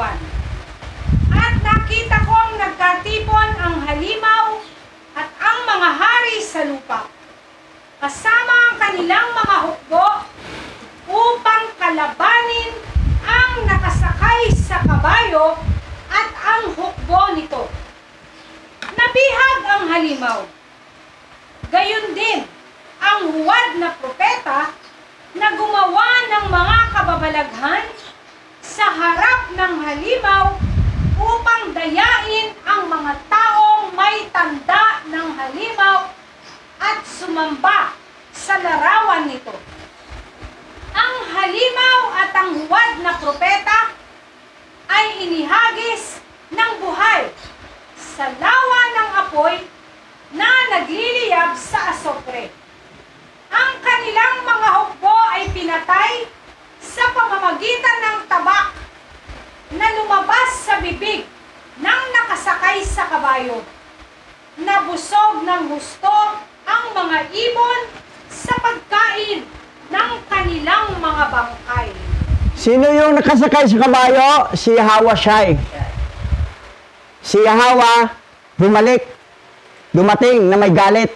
At nakita kong nagkatipon ang halimaw at ang mga hari sa lupa, kasama ang kanilang mga hukbo, upang kalabanin ang nakasakay sa kabayo at ang hukbo nito. Nabihag ang halimaw. Gayon din ang huwad na propeta na gumawa ng mga kababalaghan sa harap ng halimaw upang dayain ang mga taong may tanda ng halimaw at sumamba sa sa lawa ng apoy na nagliliyab sa asopre. Ang kanilang mga hukbo ay pinatay sa pamamagitan ng tabak na lumabas sa bibig ng nakasakay sa kabayo. Nabusog ng gusto ang mga ibon sa pagkain ng kanilang mga bangkay. Sino yung nakasakay sa kabayo? Si Hawa Shai. Si Hawa, dumating na may galit.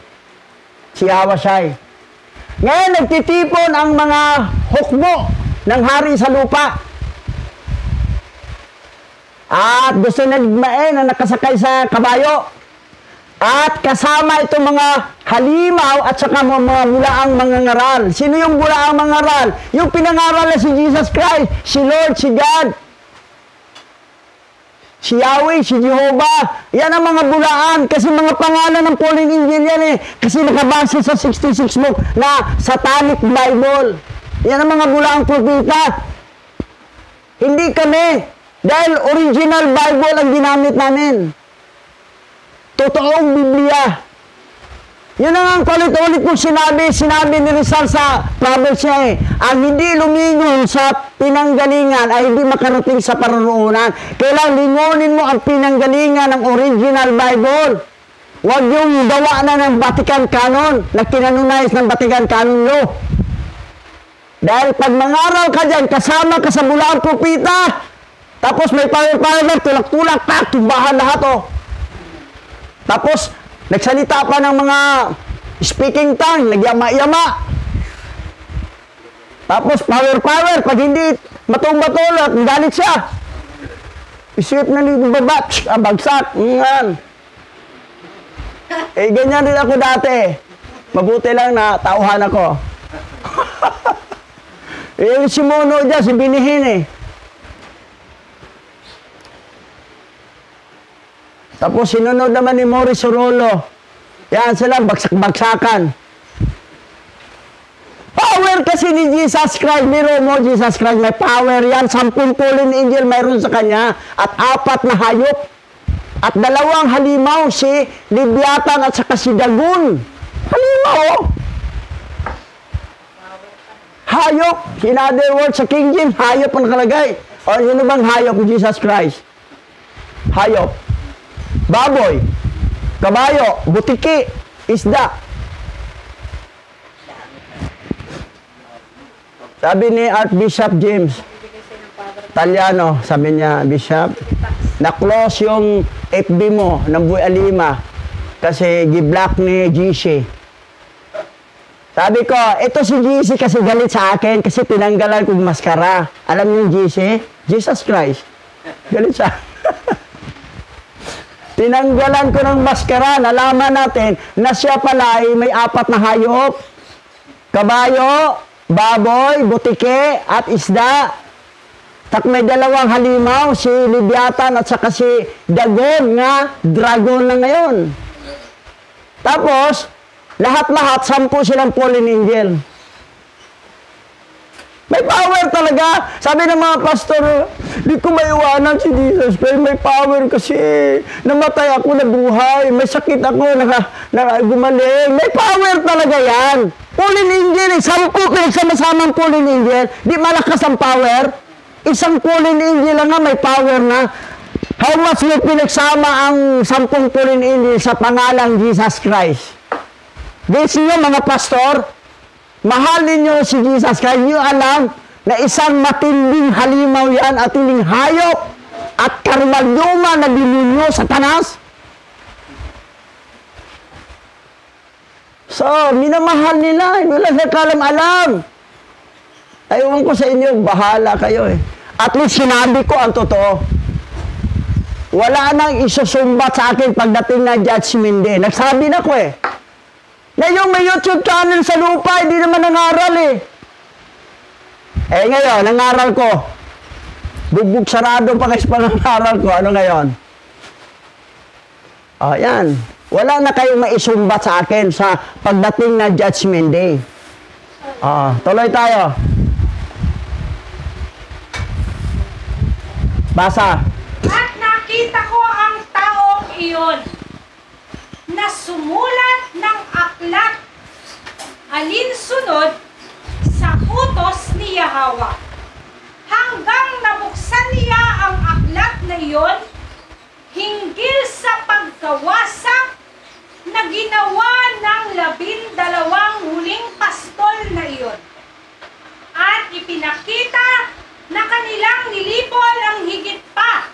Si Hawa Shai. Ngayon, nagtitipon ang mga hukbo ng hari sa lupa. At gusto nagmae na nakasakay sa kabayo. At kasama itong mga halimaw at saka mga bulaang mangangaral. Sino yung bulaang mangangaral? Yung pinangaral na si Jesus Christ, si Lord, si God, si Yahweh, si Jehovah. Yan ang mga bulaan. Kasi mga pangalan ng Pauline Angel yan eh. Kasi nakabase sa 66 book na Satanic Bible. Yan ang mga bulaang propeta. Hindi kami. Dahil original Bible ang ginamit namin. Totoong Biblia. Yun ang palit-ulit kong sinabi ni Rizal sa Proverbs niya eh. Ang hindi lumingon sa pinanggalingan ay hindi makarating sa paroroonan. Kailangan lingonin mo ang pinanggalingan ng original Bible. Huwag yung gawa na ng Vatican Canon, na kinanunayos ng Vatican Canon Law. Dahil pag mangaral ka dyan, kasama ka sa bulaang propita, tapos may power, tulak-tulak, tumbahan lahat oh. Tapos, nagsalita pa ng mga speaking tongue, nagyama-yama. Tapos, power, pag hindi matulak, galit siya. Isip na nito baba, bagsak. Eh, ganyan din ako dati. Mabuti lang na tauhan ako. Eh, si Mono dyan, si Binihin eh. Tapos sinunod naman ni Morris Orolo. Yan sila, bagsak-bagsakan. Power kasi ni Jesus Christ. Miro mo, Jesus Christ, may power yan. 10 Pauline Angel mayroon sa kanya. At 4 na hayop. At 2 halimaw, si Libyatan at saka si Dagon. Halimaw! Hayop. In other words, sa King James, hayop ang nakalagay. O, yun bang hayop ni Jesus Christ? Hayop. Baboy, kabayo, butiki, isda. Sabi ni Archbishop James Taliano, sabi niya, Bishop, na-close yung FB mo ng Buhay Alima kasi gi-block ni GC. Sabi ko, ito si GC kasi galit sa akin kasi tinanggalan kong maskara. Alam niyo yung GC? Jesus Christ. Galit sa tinanggalan ko ng maskara, nalaman natin na siya pala ay may 4 na hayop. Kabayo, baboy, butike, at isda. Tak may 2 halimaw, si Libyatan at saka si Dagon nga, dragon na ngayon. Tapos, lahat-lahat, 10 silang Pauline Angel. May power talaga. Sabi ng mga pastor, di ko maiwanan si Jesus Christ. May power kasi. Namatay ako, nabuhay. May sakit ako, gumaling. May power talaga yan. Pauline Angel, 10 pinagsama-samang Pauline Angel. Di malakas ang power. Isang Pauline Angel lang nga, may power na. How much yung pinagsama ang 10 Pauline Angel sa pangalang Jesus Christ? Guys niyo mga pastor, mahalin nyo si Jesus Christ. Nyo alam na isang matinding halimaw yan at tining hayop at karmalyuma na demonyo sa tanas. So, minamahal nila. Wala sa kalam-alam. Ayaw ko sa inyo, bahala kayo eh. At least sinabi ko ang totoo. Wala nang isusumbat sa akin pagdating na Judgment Day. Nagsabi na ko eh. Na yung may YouTube channel sa lupa, hindi naman nangaral eh. Eh ngayon, nangaral ko. Bugbog sarado pa kayo pa nangaral ko. Ano ngayon? O, yan. Wala na kayong maisumbat sa akin sa pagdating na Judgment Day. Tuloy tayo. Basa. At nakita ko ang taong iyon iyon na sumulat ng aklat alinsunod sa utos ni Yahweh. Hanggang nabuksan niya ang aklat na iyon hinggil sa pagkawasak na ginawa ng 12 huling pastol na iyon. At ipinakita na kanilang nilipol ang higit pa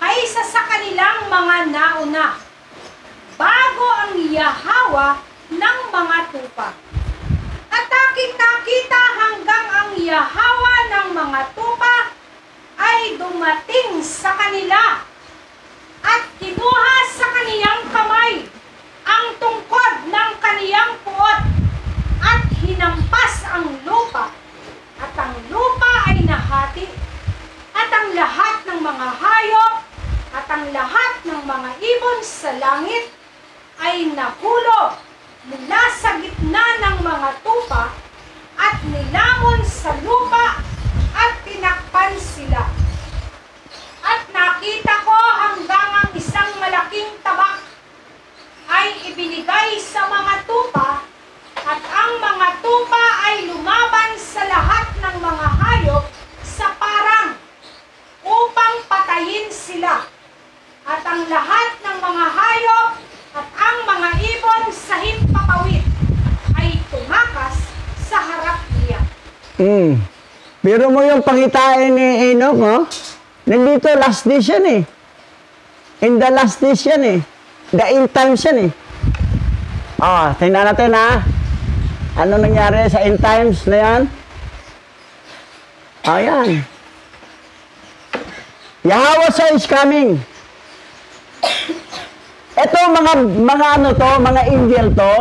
kaysa sa kanilang mga nauna, bago ang Yahweh ng mga tupa. At aking nakita hanggang ang Yahweh ng mga tupa ay dumating sa kanila at kinuha sa kaniyang kamay ang tungkod ng kaniyang puot at hinampas ang lupa. At ang lupa ay nahati, at ang lahat ng mga hayop at ang lahat ng mga ibon sa langit ay nahulog mula sa gitna ng mga tupa at nilamon sa lupa at tinakpan sila. At nakita ko hanggang ang isang malaking tabak ay ibinigay sa mga tupa, at ang mga tupa ay lumaban sa lahat ng mga hayop sa parang upang patayin sila. At ang lahat ng mga hayop at ang mga ibon sa himpapawid ay tumakas sa harap niya. Pero mo yung pangitain ni Enoch, oh? Nandito last days yan eh. In the last days yan eh. The end times yan eh. Tingnan natin ha. Ano nangyari sa end times na yan? Ayan. Yahweh is coming. Ito mga ano to, mga angel to.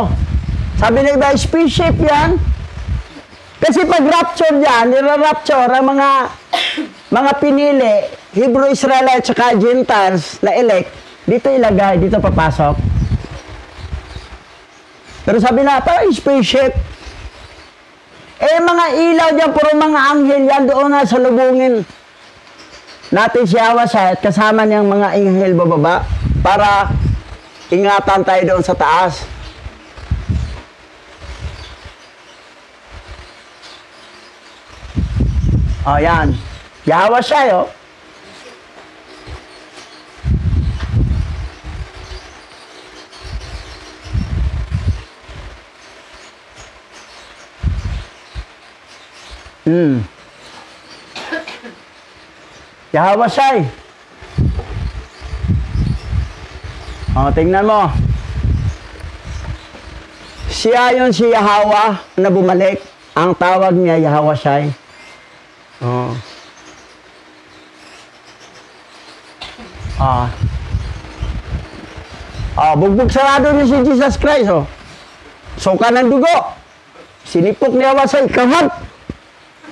Sabi na iba, spaceship yan. Kasi pag rapture yan, nira-rapture ang mga pinili, Hebrew, Israelite, saka Gentiles na elect, dito ilagay, dito papasok. Pero sabi na, parang spaceship. Mga ilaw dyan, puro mga anghel yan, doon na sa lubungin natin si Yahweh kasama niyang mga anghel bababa para ingatan tayo doon sa taas. Yan. Yahweh siya, Yahweh siya, tingnan mo. Siya yun si Yahweh na bumalik. Ang tawag niya Yahweh siya. Bugbog sarado niya si Jesus Christ, Suka ng dugo. Sinipok ni Yahweh siya, kahap.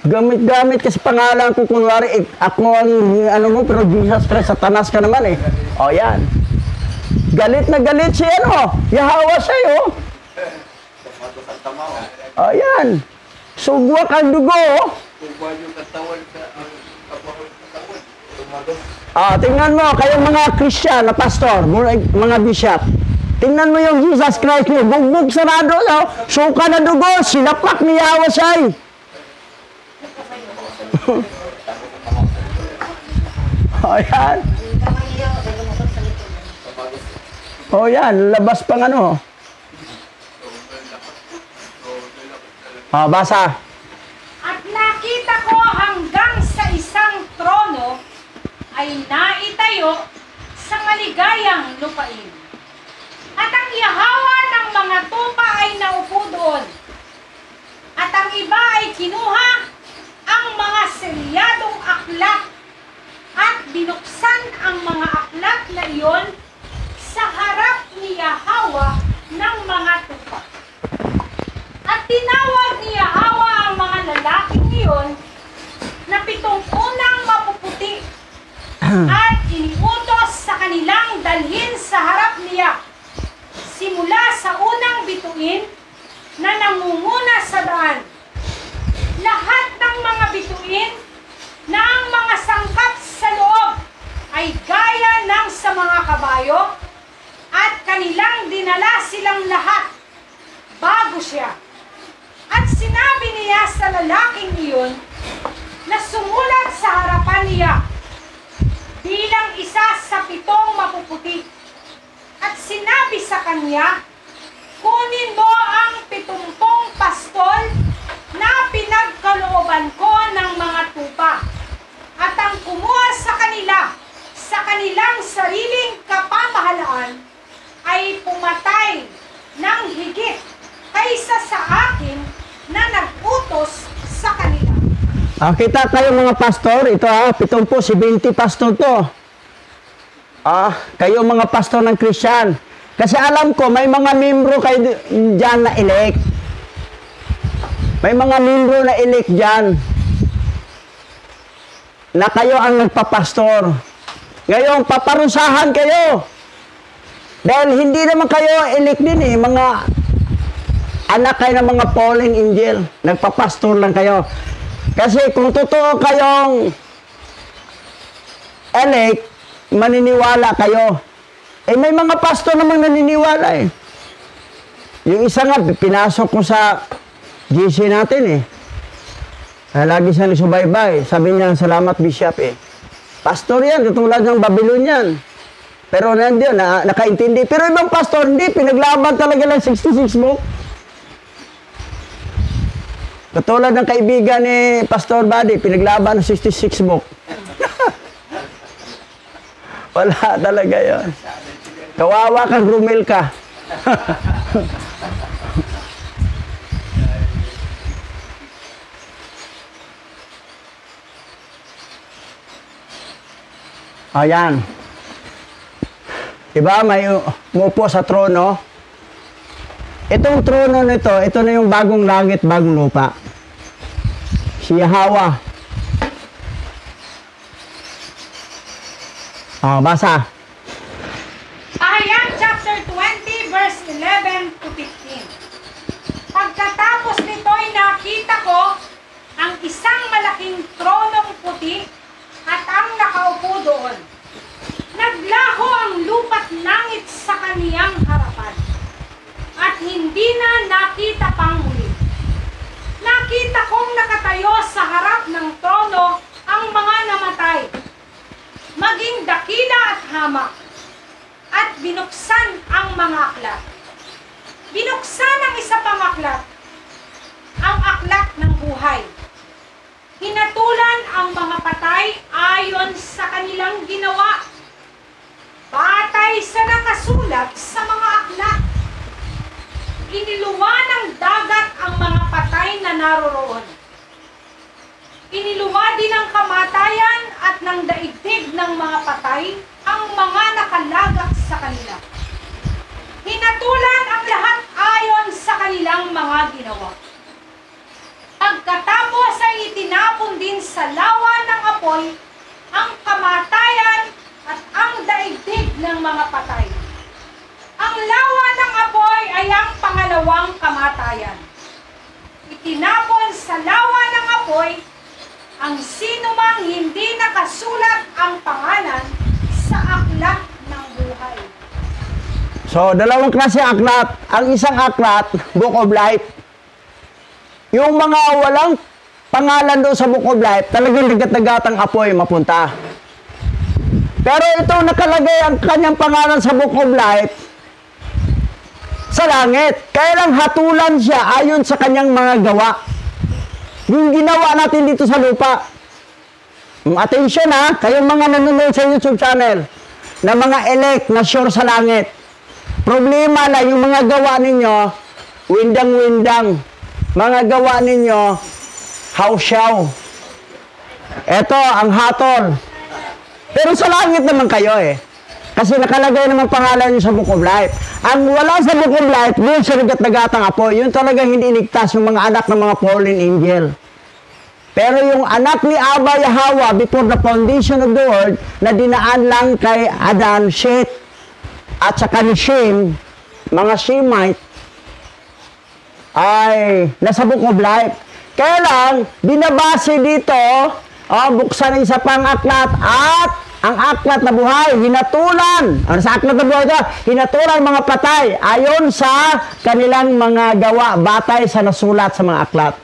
Gamit-gamit kasi pangalan ko, kunwari, ako ang, pero Jesus Christ, satanas ka naman yan. Galit na galit siya, Yahweh siya, yan. Sugwak ang dugo, tingnan mo, kayong mga Christian na pastor, mga bishop, tingnan mo yung Jesus Christ niyo, bugbog sarado, suka na dugo, sinapak ni Yahweh siya, yan. Yan, labas pang basa. At nakita ko hanggang sa isang trono ay naitayo sa maligayang lupain. At ang Yahweh ng mga tupa ay naupo doon. At ang iba ay kinuha ang mga selyadong aklat at binuksan ang mga aklat na iyon sa harap ni Yahweh ng mga tupa. At tinawag ni Yahweh ang mga lalaking iyon na 7 unang mapuputi at iniutos sa kanilang dalhin sa harap niya, simula sa unang bituin na nangunguna sa daan. Lahat ng mga bituin na ang mga sangkap sa loob ay gaya ng sa mga kabayo kanilang dinala silang lahat bago siya. At sinabi niya sa lalaking iyon na sumulat sa harapan niya bilang isa sa 7 mapuputi. At sinabi sa kanya, kunin mo ang 70 pastol na pinagkalooban ko ng mga tupa, at ang kumuha sa kanila sa kanilang sariling kapamahalaan ay pumatay ng higit kaysa sa akin na nag-utos sa kanila. Kita kayo mga pastor, ito 70 pastor to. Kayo mga pastor ng Christian. Kasi alam ko, may mga membro kayo dyan na elect. May mga membro na elect dyan na kayo ang nagpapastor. Ngayon, paparusahan kayo. Dahil hindi naman kayo elect din mga anak kayo ng mga fallen angel. Nagpapastor lang kayo. Kasi kung totoo kayong elect, maniniwala kayo. May mga pastor namang naniniwala Yung isa nga, pinasok ko sa GC natin lagi siya nagsubaybay. Sabi niya, salamat Bishop Pastor yan, katulad ng Babylonian. Pero nandiyan, nakaintindi. Pero ibang pastor, hindi. Pinaglaban talaga ng 66 book. Katulad ng kaibigan ni Pastor Buddy, pinaglaban ng 66 book. Wala talaga yun. Kawawa kang Rumel ka. Ayan. Diba, may umupo sa trono. Itong trono nito, ito na yung bagong langit, bagong lupa. Si Yahweh. Basa. Ahayag chapter 20 verse 11 to 15. Pagkatapos nito'y nakita ko ang isang malaking tronong puti at ang nakaupo doon. Naglaho ang lupa't langit sa kaniyang harapan, at hindi na nakita pang muli. Nakita kong nakatayo sa harap ng trono ang mga namatay, maging dakila at hamak, at binuksan ang mga aklat. Binuksan ang isa pang aklat, ang aklat ng buhay. Hinatulan ang mga patay ayon sa kanilang ginawa, batay sa nakasulat sa mga aklat. Iniluwa ng dagat ang mga patay na naroroon. Iniluwa din ng kamatayan at ng daigdig ng mga patay ang mga nakalagak sa kanila. Hinatulan ang lahat ayon sa kanilang mga ginawa. Pagkatapos ay itinapon din sa lawa ng apoy ang kamatayan at ang daigdig ng mga patay. Ang lawa ng apoy ay ang pangalawang kamatayan. Itinapon sa lawa ng apoy ang sinumang hindi nakasulat ang pangalan sa aklat ng buhay. So, dalawang klase aklat. Ang isang aklat, Book of Life. Yung mga walang pangalan doon sa Book of Life, talagang ligat-lagatang apoy mapunta. Pero itong nakalagay ang kanyang pangalan sa Book of Life, sa langit. Kaya lang hatulan siya ayon sa kanyang mga gawa. Yung ginawa natin dito sa lupa. Attention kayong mga nanonood sa YouTube channel, na mga elect na sure sa langit. Problema lang yung mga gawa ninyo, windang-windang. Mga gawa ninyo, hausyaw. Ito, ang hatol. Pero sa langit naman kayo Kasi nakalagay naman pangalan nyo sa Book of Life. Ang wala sa Book of Life, doon sa ligat-lagatang apoy, yun talagang hindi iligtas yung mga anak ng mga fallen angel. Pero yung anak ni Abba Yahweh before the foundation of the world, na dinaan lang kay Adam, Seth, at saka ni Shem, mga Shemite, ay nasa Book of Life. Kaya lang, binabase dito, buksan ang isa pang aklat at ang aklat na buhay, hinatulan. Ano sa aklat na buhay ito? Hinatulan mga patay ayon sa kanilang mga gawa, batay sa nasulat sa mga aklat.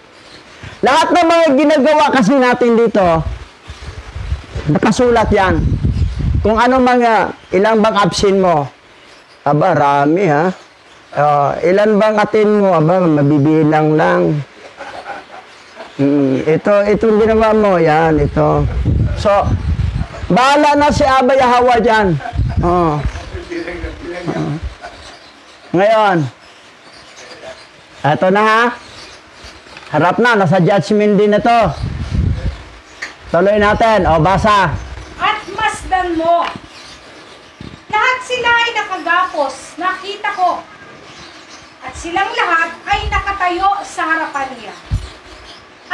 Lahat ng mga ginagawa kasi natin dito, nakasulat yan. Kung ano mga, ilang bang absin mo? Aba, rami ha. Ilan bang atin mo? Aba, mabibilang lang. Itong ginawa mo, yan, ito. So, bahala na si Aba Yahawa dyan. Ngayon, eto na ha. Harap na, nasa judgment din na to. Tuloy natin, basa. At masdan mo, lahat sila ay nakagapos, nakita ko. At silang lahat ay nakatayo sa harapan niya.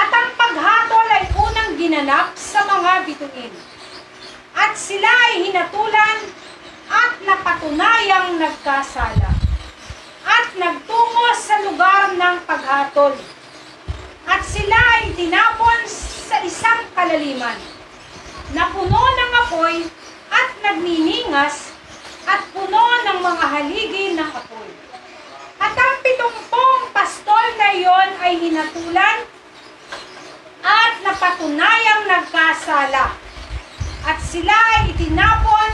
At ang paghatol ay unang ginanap sa mga bituin. At sila ay hinatulan at napatunayang nagkasala. At nagtungo sa lugar ng paghatol. At sila ay tinapon sa isang kalaliman, na puno ng apoy at nagniningas at puno ng mga haligi ng apoy. At ang 70 pastol na iyon ay hinatulan at napatunayang nagkasala. At sila ay itinapon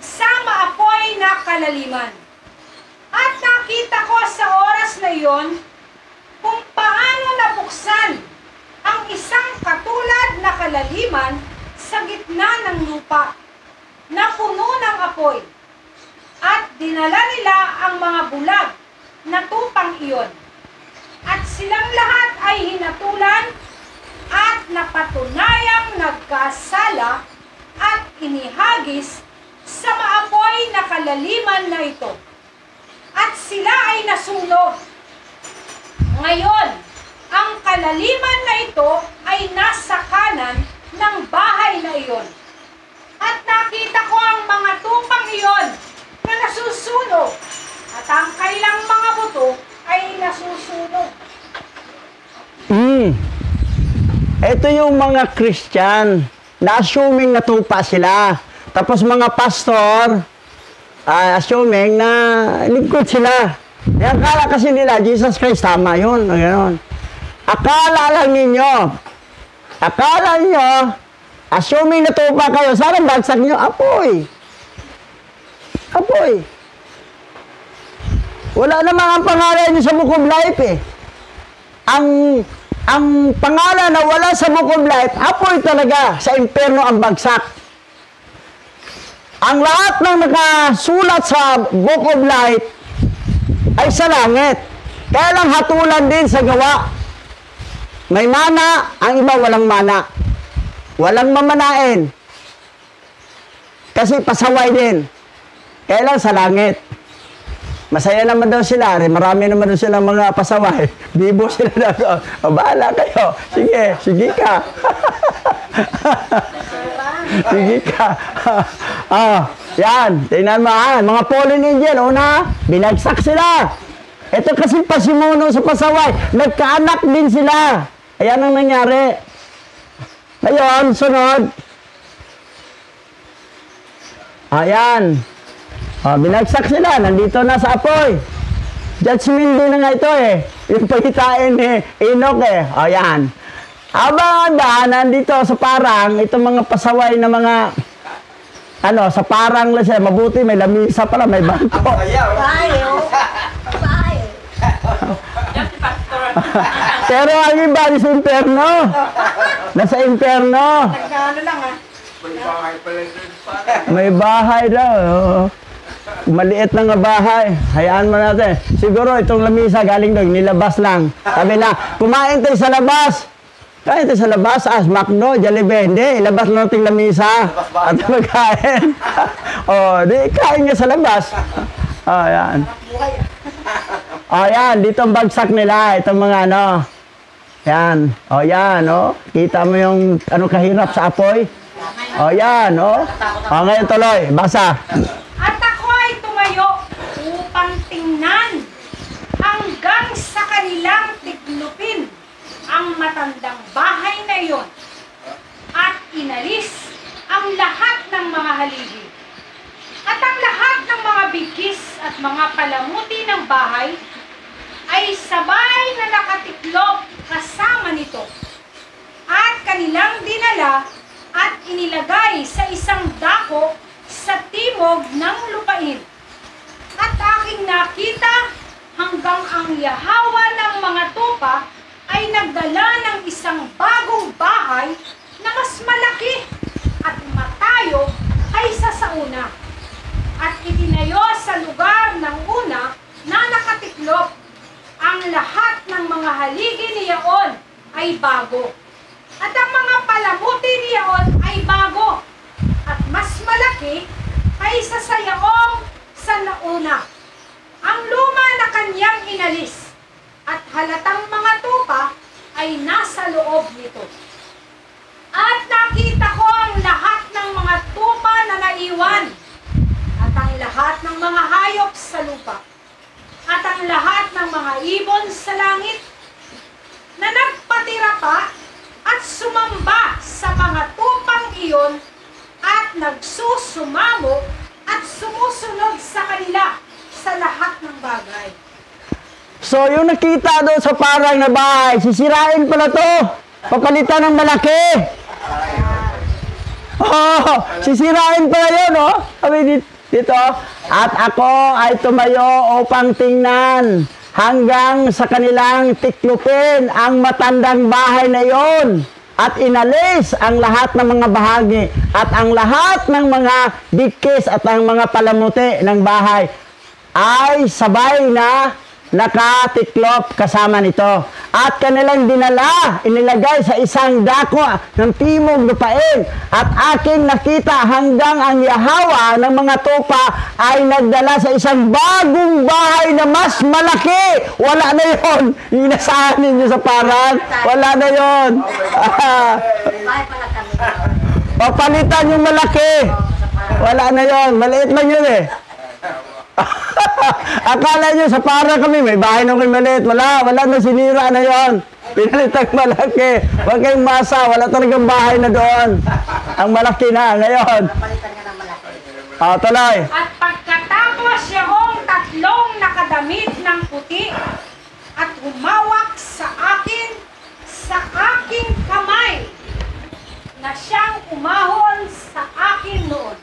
sa maapoy na kalaliman. At nakita ko sa oras na iyon kung paano nabuksan ang isang katulad na kalaliman sa gitna ng lupa na puno ng apoy. At dinala nila ang mga bulag na tupang iyon. At silang lahat ay hinatulan at napatunayang nagkasala at inihagis sa maapoy na kalaliman na ito. At sila ay nasunog. Ngayon, ang kalaliman na ito ay nasa kanan ng bahay na iyon. At nakita ko ang mga tupang iyon na nasusunog. At ang kailang mga buto ay nasusunog. Ito yung mga Christian na assuming natupa sila. Tapos mga pastor, assuming na lingkod sila. Akala kasi nila, Jesus Christ, tama yun. Gano'n. Akala lang ninyo, assuming natupa kayo, saan ang bagsak nyo? Apoy. Apoy. Wala namang ang pangalan nyo sa Book of Life eh. Ang pangalan na wala sa Book of Life, apoy talaga, sa impyerno ang bagsak. Ang lahat ng nakasulat sa Book of Life ay sa langit. Kaya lang hatulan din sa gawa. May mana, ang iba walang mana. Walang mamanain. Kasi pasaway din. Kaya lang sa langit. Masaya naman daw sila. Marami naman daw silang mga pasaway. Bibo sila na. Bahala kayo. Sige ka. Sige ka. Yan. Tingnan mo mga fallen angel. Una, binagsak sila. Ito kasi pasimuno sa pasaway. Nagkaanak din sila. Ayan ang nangyari. Ngayon, sunod. Ayan. Binagsak sila. Nandito na sa apoy. Judgment din na nga ito eh. Yung pagitain ni Enoch eh. Ayan. Habang nandito sa parang, itong mga pasaway na mga, sa parang lang siya. Mabuti, may lamisa pala, may bangko. Pero ang iba sa impyerno. Nasa impyerno. May bahay daw. Maliit na nga bahay. Hayaan mo natin. Siguro itong lamisa galing doon, nilabas lang. Sabi na, kumain tayo sa labas. Kain tayo sa labas, Macdo, Jollibee. Hindi, ilabas lang natin lamisa. At magkain. Di kain nga sa labas. Yan. Yan, dito ang bagsak nila. Itong mga Yan. Yan, Kita mo yung kahirap sa apoy? Yan, ngayon tuloy. Basa. At ako ay tumayo upang tingnan hanggang sa kanilang tiglupin ang matandang bahay na iyon at inalis ang lahat ng mga haligi. At ang lahat ng mga bigkis at mga palamuti ng bahay ay sabay na nakatiklop kasama nito. At kanilang dinala at inilagay sa isang dako sa timog ng lupain. At aking nakita hanggang ang yahawa ng mga tupa ay nagdala ng isang bagong bahay na mas malaki at matayo kaysa sa una. At itinayo sa lugar ng una na nakatiklop. Ang lahat ng mga haligi niyaon ay bago. At ang mga palamuti niyaon ay bago. At mas malaki kaysa sa yaong sa nauna. Ang luma na kanyang inalis at halatang mga tupa ay nasa loob nito. At nakita ko ang lahat ng mga tupa na naiwan at ang lahat ng mga hayop sa lupa at ang lahat ng mga ibon sa langit na nagpatira pa at sumamba sa mga tupang iyon at nagsusumamo at sumusunod sa kanila sa lahat ng bagay. So, yung nakita doon sa parang na bahay, sisirain pala to. Papalitan ng malaki. Oh, sisirain pala yun, oh. Sabi dito, at ako ay tumayo upang tingnan hanggang sa kanilang tiklupin ang matandang bahay na iyon at inalis ang lahat ng mga bahagi at ang lahat ng mga dikis at ang mga palamuti ng bahay ay sabay na nakatiklop kasama nito. At kanilang dinala, inilagay sa isang dako ng timog lupain. At aking nakita hanggang ang yahawa ng mga tupa ay nagdala sa isang bagong bahay na mas malaki. Wala na yon. Yung inasahan ninyo sa parang, wala na yon. Papalitan yung malaki. Wala na yon. Maliit lang yun eh. Akala nyo sa para kami, may bahay na kami maliit. Wala na, sinira na yon. Pinalitang malaki. Huwag kayong masa, wala talagang bahay na doon. Ang malaki na ngayon. Tuloy. At pagkatapos siyang tatlong nakadamit ng puti at humawak sa aking kamay na siyang umahon sa akin noon.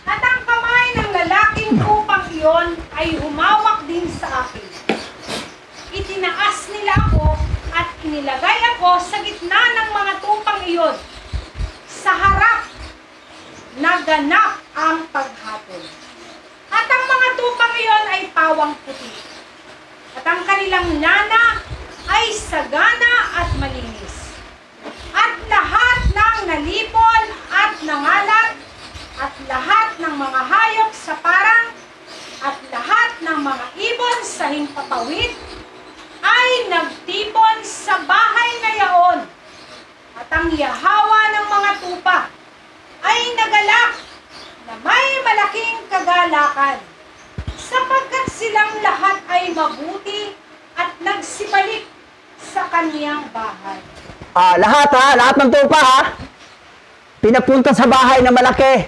At ang kamay ng lalaking tupang iyon ay humawak din sa akin. Itinaas nila ako at inilagay ako sa gitna ng mga tupang iyon. Sa harap, naganap ang paghapon. At ang mga tupang iyon ay pawang puti. At ang kanilang lana ay sagana at malinis. At lahat ng nalipol at nangalat at lahat ng mga hayop sa parang at lahat ng mga ibon sa himpapawid ay nagtipon sa bahay na yaon. At ang yahawa ng mga tupa ay nagalak na may malaking kagalakan sapagkat silang lahat ay mabuti at nagsibalik sa kaniyang bahay. Lahat ng tupa pinapunta sa bahay na malaki,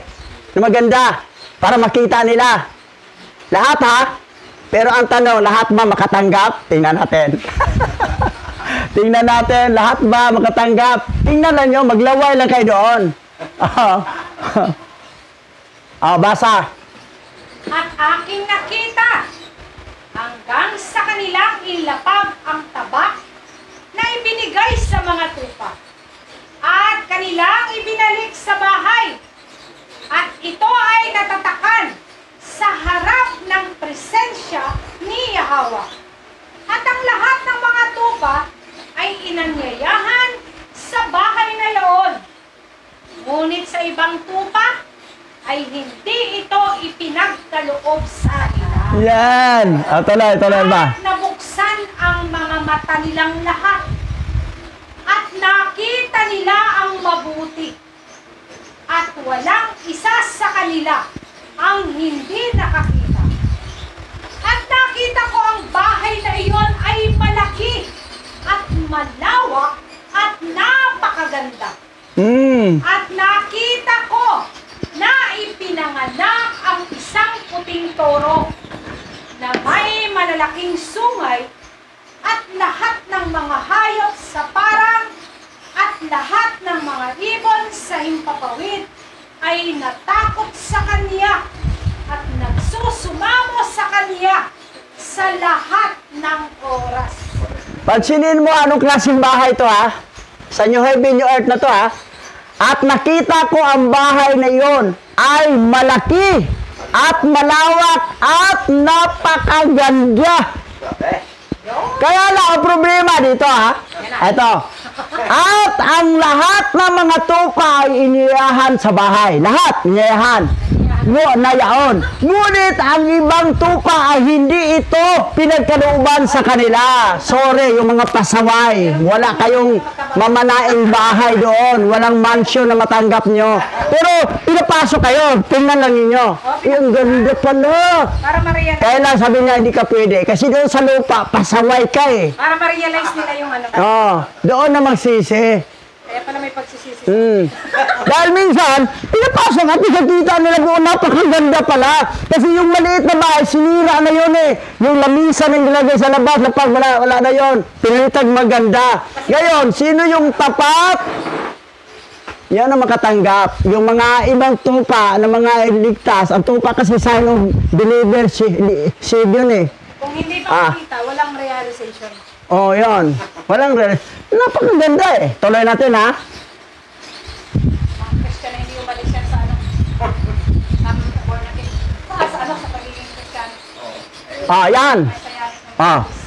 na maganda, para makita nila. Lahat pero ang tanong, lahat ba makatanggap? Tingnan natin. Tingnan natin, lahat ba makatanggap? Tingnan lang nyo, maglaway lang kayo doon. Basa. At aking nakita hanggang sa kanilang ilapag ang tabak na ibinigay sa mga tupa. At kanilang ibinalik sa bahay. At ito ay natatakan sa harap ng presensya ni Yahweh. At ang lahat ng mga tupa ay inanyayahan sa bahay na iyon. Ngunit sa ibang tupa ay hindi ito ipinagkaloob sa kanila. Yan. Tuloy ba? At nabuksan ang mga mata nilang lahat. At nakita nila ang mabuti. At walang isa sa kanila ang hindi nakakita. At nakita ko ang bahay na iyon ay malaki at malawak at napakaganda. At nakita ko toro na may malalaking sungay at lahat ng mga hayop sa parang at lahat ng mga ibon sa himpapawid ay natakot sa kanya at nagsusumamo sa kanya sa lahat ng oras. Pansinin mo anong klaseng bahay to ha? Sa New Heaven, New Earth na to ha? At nakita ko ang bahay na iyon ay malaki at malawak at napakaganda. Kaya lang ang problema dito ha? Ito. At ang lahat ng mga tupa ay iniyahan sa bahay. Lahat, iniyahan. Na yaon. Ngunit ang ibang tupa ay hindi ito pinagkalooban sa kanila. Sorry, yung mga pasaway. Wala kayong mamanaing bahay doon. Walang mansion na matanggap nyo. Pero pinapasok kayo. Tingnan lang ninyo. Yung ganda pala. Para ma-realize. Kaya lang sabi niya hindi ka pwede. Kasi doon sa lupa, pasaway ka eh. Para ma-realize nila yung ano. Oh, doon na magsisi. Kaya pala may pagsisisi. Dahil minsan, pinapasok at nakikita nila doon, napakaganda pala. Kasi yung maliit na bahay, sinira na yun eh. Yung lamisa na nilagay sa labas, napag wala na yun. Pinalitag maganda. Ngayon, sino yung tapat? Yan ang makatanggap. Yung mga ibang tupa na mga ligtas, ang tupa kasi sign of believer, seed yun eh. Kung hindi pa makita, walang realization. Oh, yun. Walang napakaganda eh. Tuloy natin ha. Mga Christian na hindi umalis yan sa ano. Sa ano, sa pagiging Christian. Yan.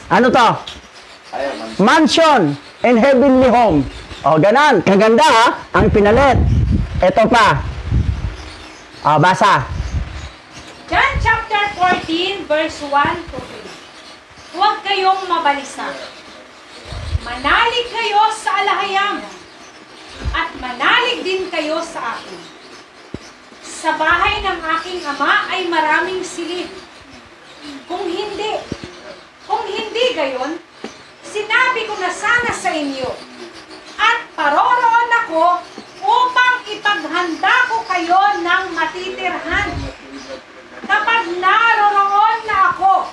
Ano to? Mansion and heavenly home. Ganan. Kaganda ha. Ang pinalit. Ito pa. Basa. John chapter 14, verse 1 to 3. Huwag kayong mabalisa. Manalig kayo sa alahayam at manalig din kayo sa akin. Sa bahay ng aking ama ay maraming silid. Kung hindi gayon, sinabi ko na sana sa inyo at paroroon ako upang ipaghanda ko kayo ng matitirhan. Kapag naroroon na ako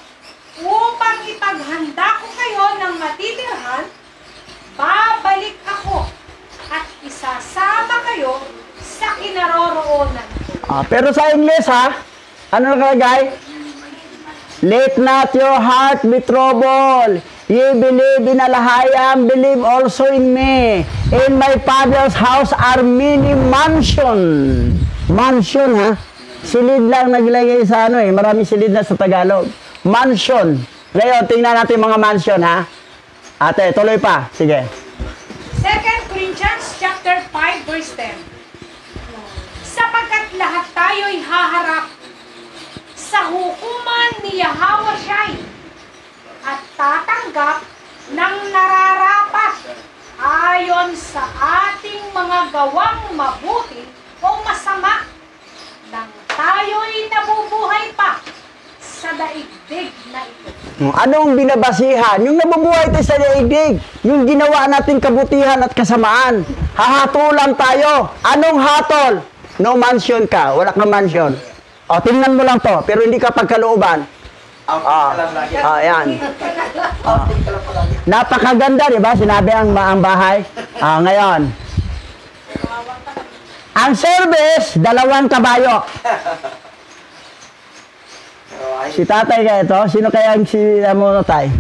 upang ipaghanda ko kayo ng matitirhan, babalik ako at isasama kayo sa kinaroroonan. Pero sa English ha, ano nakalagay? Let not your heart be troubled. Ye believe in Alahayam, believe also in me. In my Father's house are many mansion. Mansion ha? Silid lang naglagay sa ano eh. Maraming silid na sa Tagalog. Mansion. Ngayon, tingnan natin mga mansion ha. Ate, tuloy pa. Sige. 2 Corinthians chapter 5 verse 10. Sapagkat lahat tayo'y haharap sa hukuman ni Yahweh Shai at tatanggap ng nararapat ayon sa ating mga gawang mabuti o masama nang tayo'y nabubuhay pa sa daigdig na ito. Anong binabasihan? Yung nabubuhay tayo sa daigdig, yung ginawa natin kabutihan at kasamaan. Hahatulan tayo. Anong hatol? No mansion ka. Wala kang mansion. Tingnan mo lang to, pero hindi ka pagkalooban. Yan. Napakaganda, di ba? Sinabi ang bahay. Ngayon, ang service, 2 kabayo. Si tatay kaya ito? Sino kaya ang si tatay?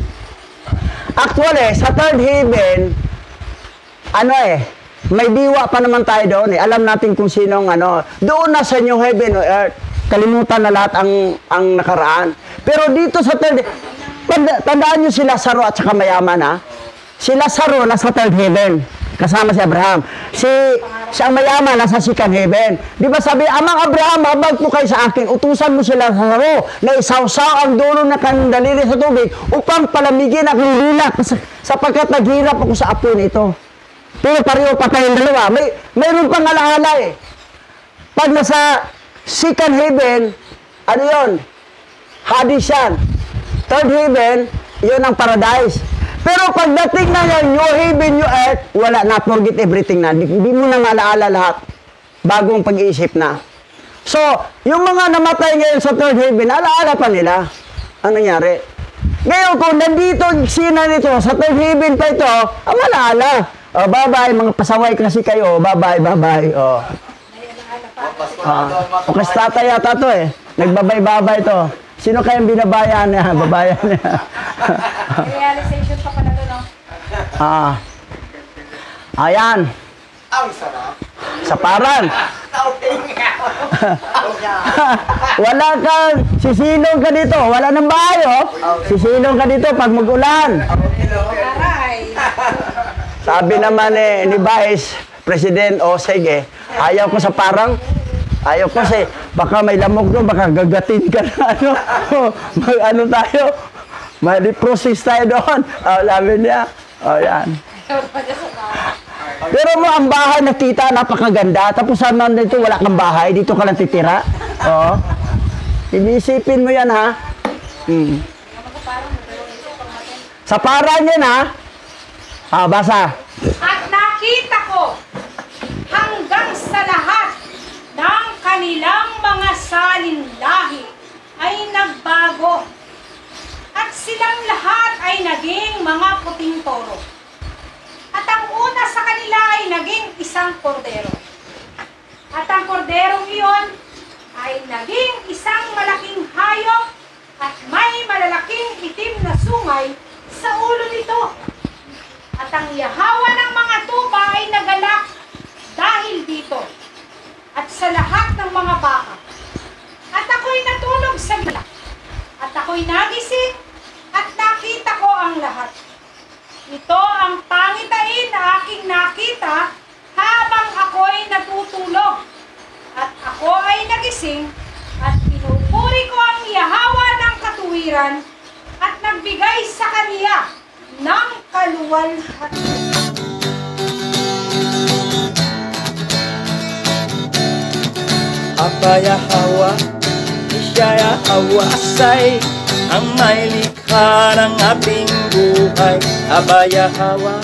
Actually, sa third heaven, may diwa pa naman tayo doon eh. Alam natin kung sinong doon na sa New Heaven o Earth. Kalimutan na lahat ang nakaraan. Pero dito sa third, tandaan nyo si Lazaro at saka mayaman ha. Si Lazaro nasa third heaven. Kasama si Abraham. Siyang mayaman nasa second heaven. Di ba sabi, Amang Abraham, habag po kayo sa akin, utusan mo si Lazaro na isawsaw ang dulo na kanyang daliri sa tubig upang palamigin ang lilak sapagkat naghirap ako sa apo nito. Pero pareho pa tayong dalawa. Mayroon pang alaala eh. Pag nasa second heaven, ano yun? Hades yan. Third heaven, yun ang paradise. Pero pagdating na yung New Heaven, New Earth, wala na, forget everything na. Hindi mo na malaala lahat. Bagong pag-iisip na. So, yung mga namatay ngayon sa third heaven, alaala pa nila. Ang nangyari? Ngayon, kung nandito, sina nito, sa third heaven pa ito, ang alaala. Oh, bye-bye, mga pasaway kasi kayo. Bye-bye, bye-bye. Oh. O kasi tatay yata to eh. Nagbabay-babay to. Sino kayang binabayan niya? Babayan niya. Realization pa pala to, no? Ayan. Ang sarap. Sa paran. Wala kang, sisilong ka dito. Wala nang bahay, oh. Sisilong ka dito pag mag-ulan. Aray. Sabi naman ni Vice President, sige, ayaw ko sa parang, ayaw ko kasi baka may lamok doon, baka gagatin ka na, ano tayo, may process tayo doon. Sabi niya, yan. Pero mo, ang bahay nakita, napakaganda. Tapos naman dito, wala kang bahay, dito ka lang titira. Inisipin mo yan, ha? Sa parang yan, ha? Basa. At nakita ko hanggang sa lahat ng kanilang mga salinlahi ay nagbago. At silang lahat ay naging mga puting toro. At ang una sa kanila ay naging isang kordero. At ang korderong iyon ay naging isang malaking hayop at may malalaking itim na sungay sa ulo nito. At ang yahawa ng mga tupa ay nagalak dahil dito at sa lahat ng mga baka. At ako'y natulog sa gila. At ako'y nagising at nakita ko ang lahat. Ito ang pangitain na aking nakita habang ako'y natutulog. At ako ay nagising at pinupuri ko ang yahawa ng katuwiran at nagbigay sa kaniya ng kaluwalhatian. Abaya Hawa, Ishaya Hawasay, ang may likha ng ating buhay. Abaya Hawa,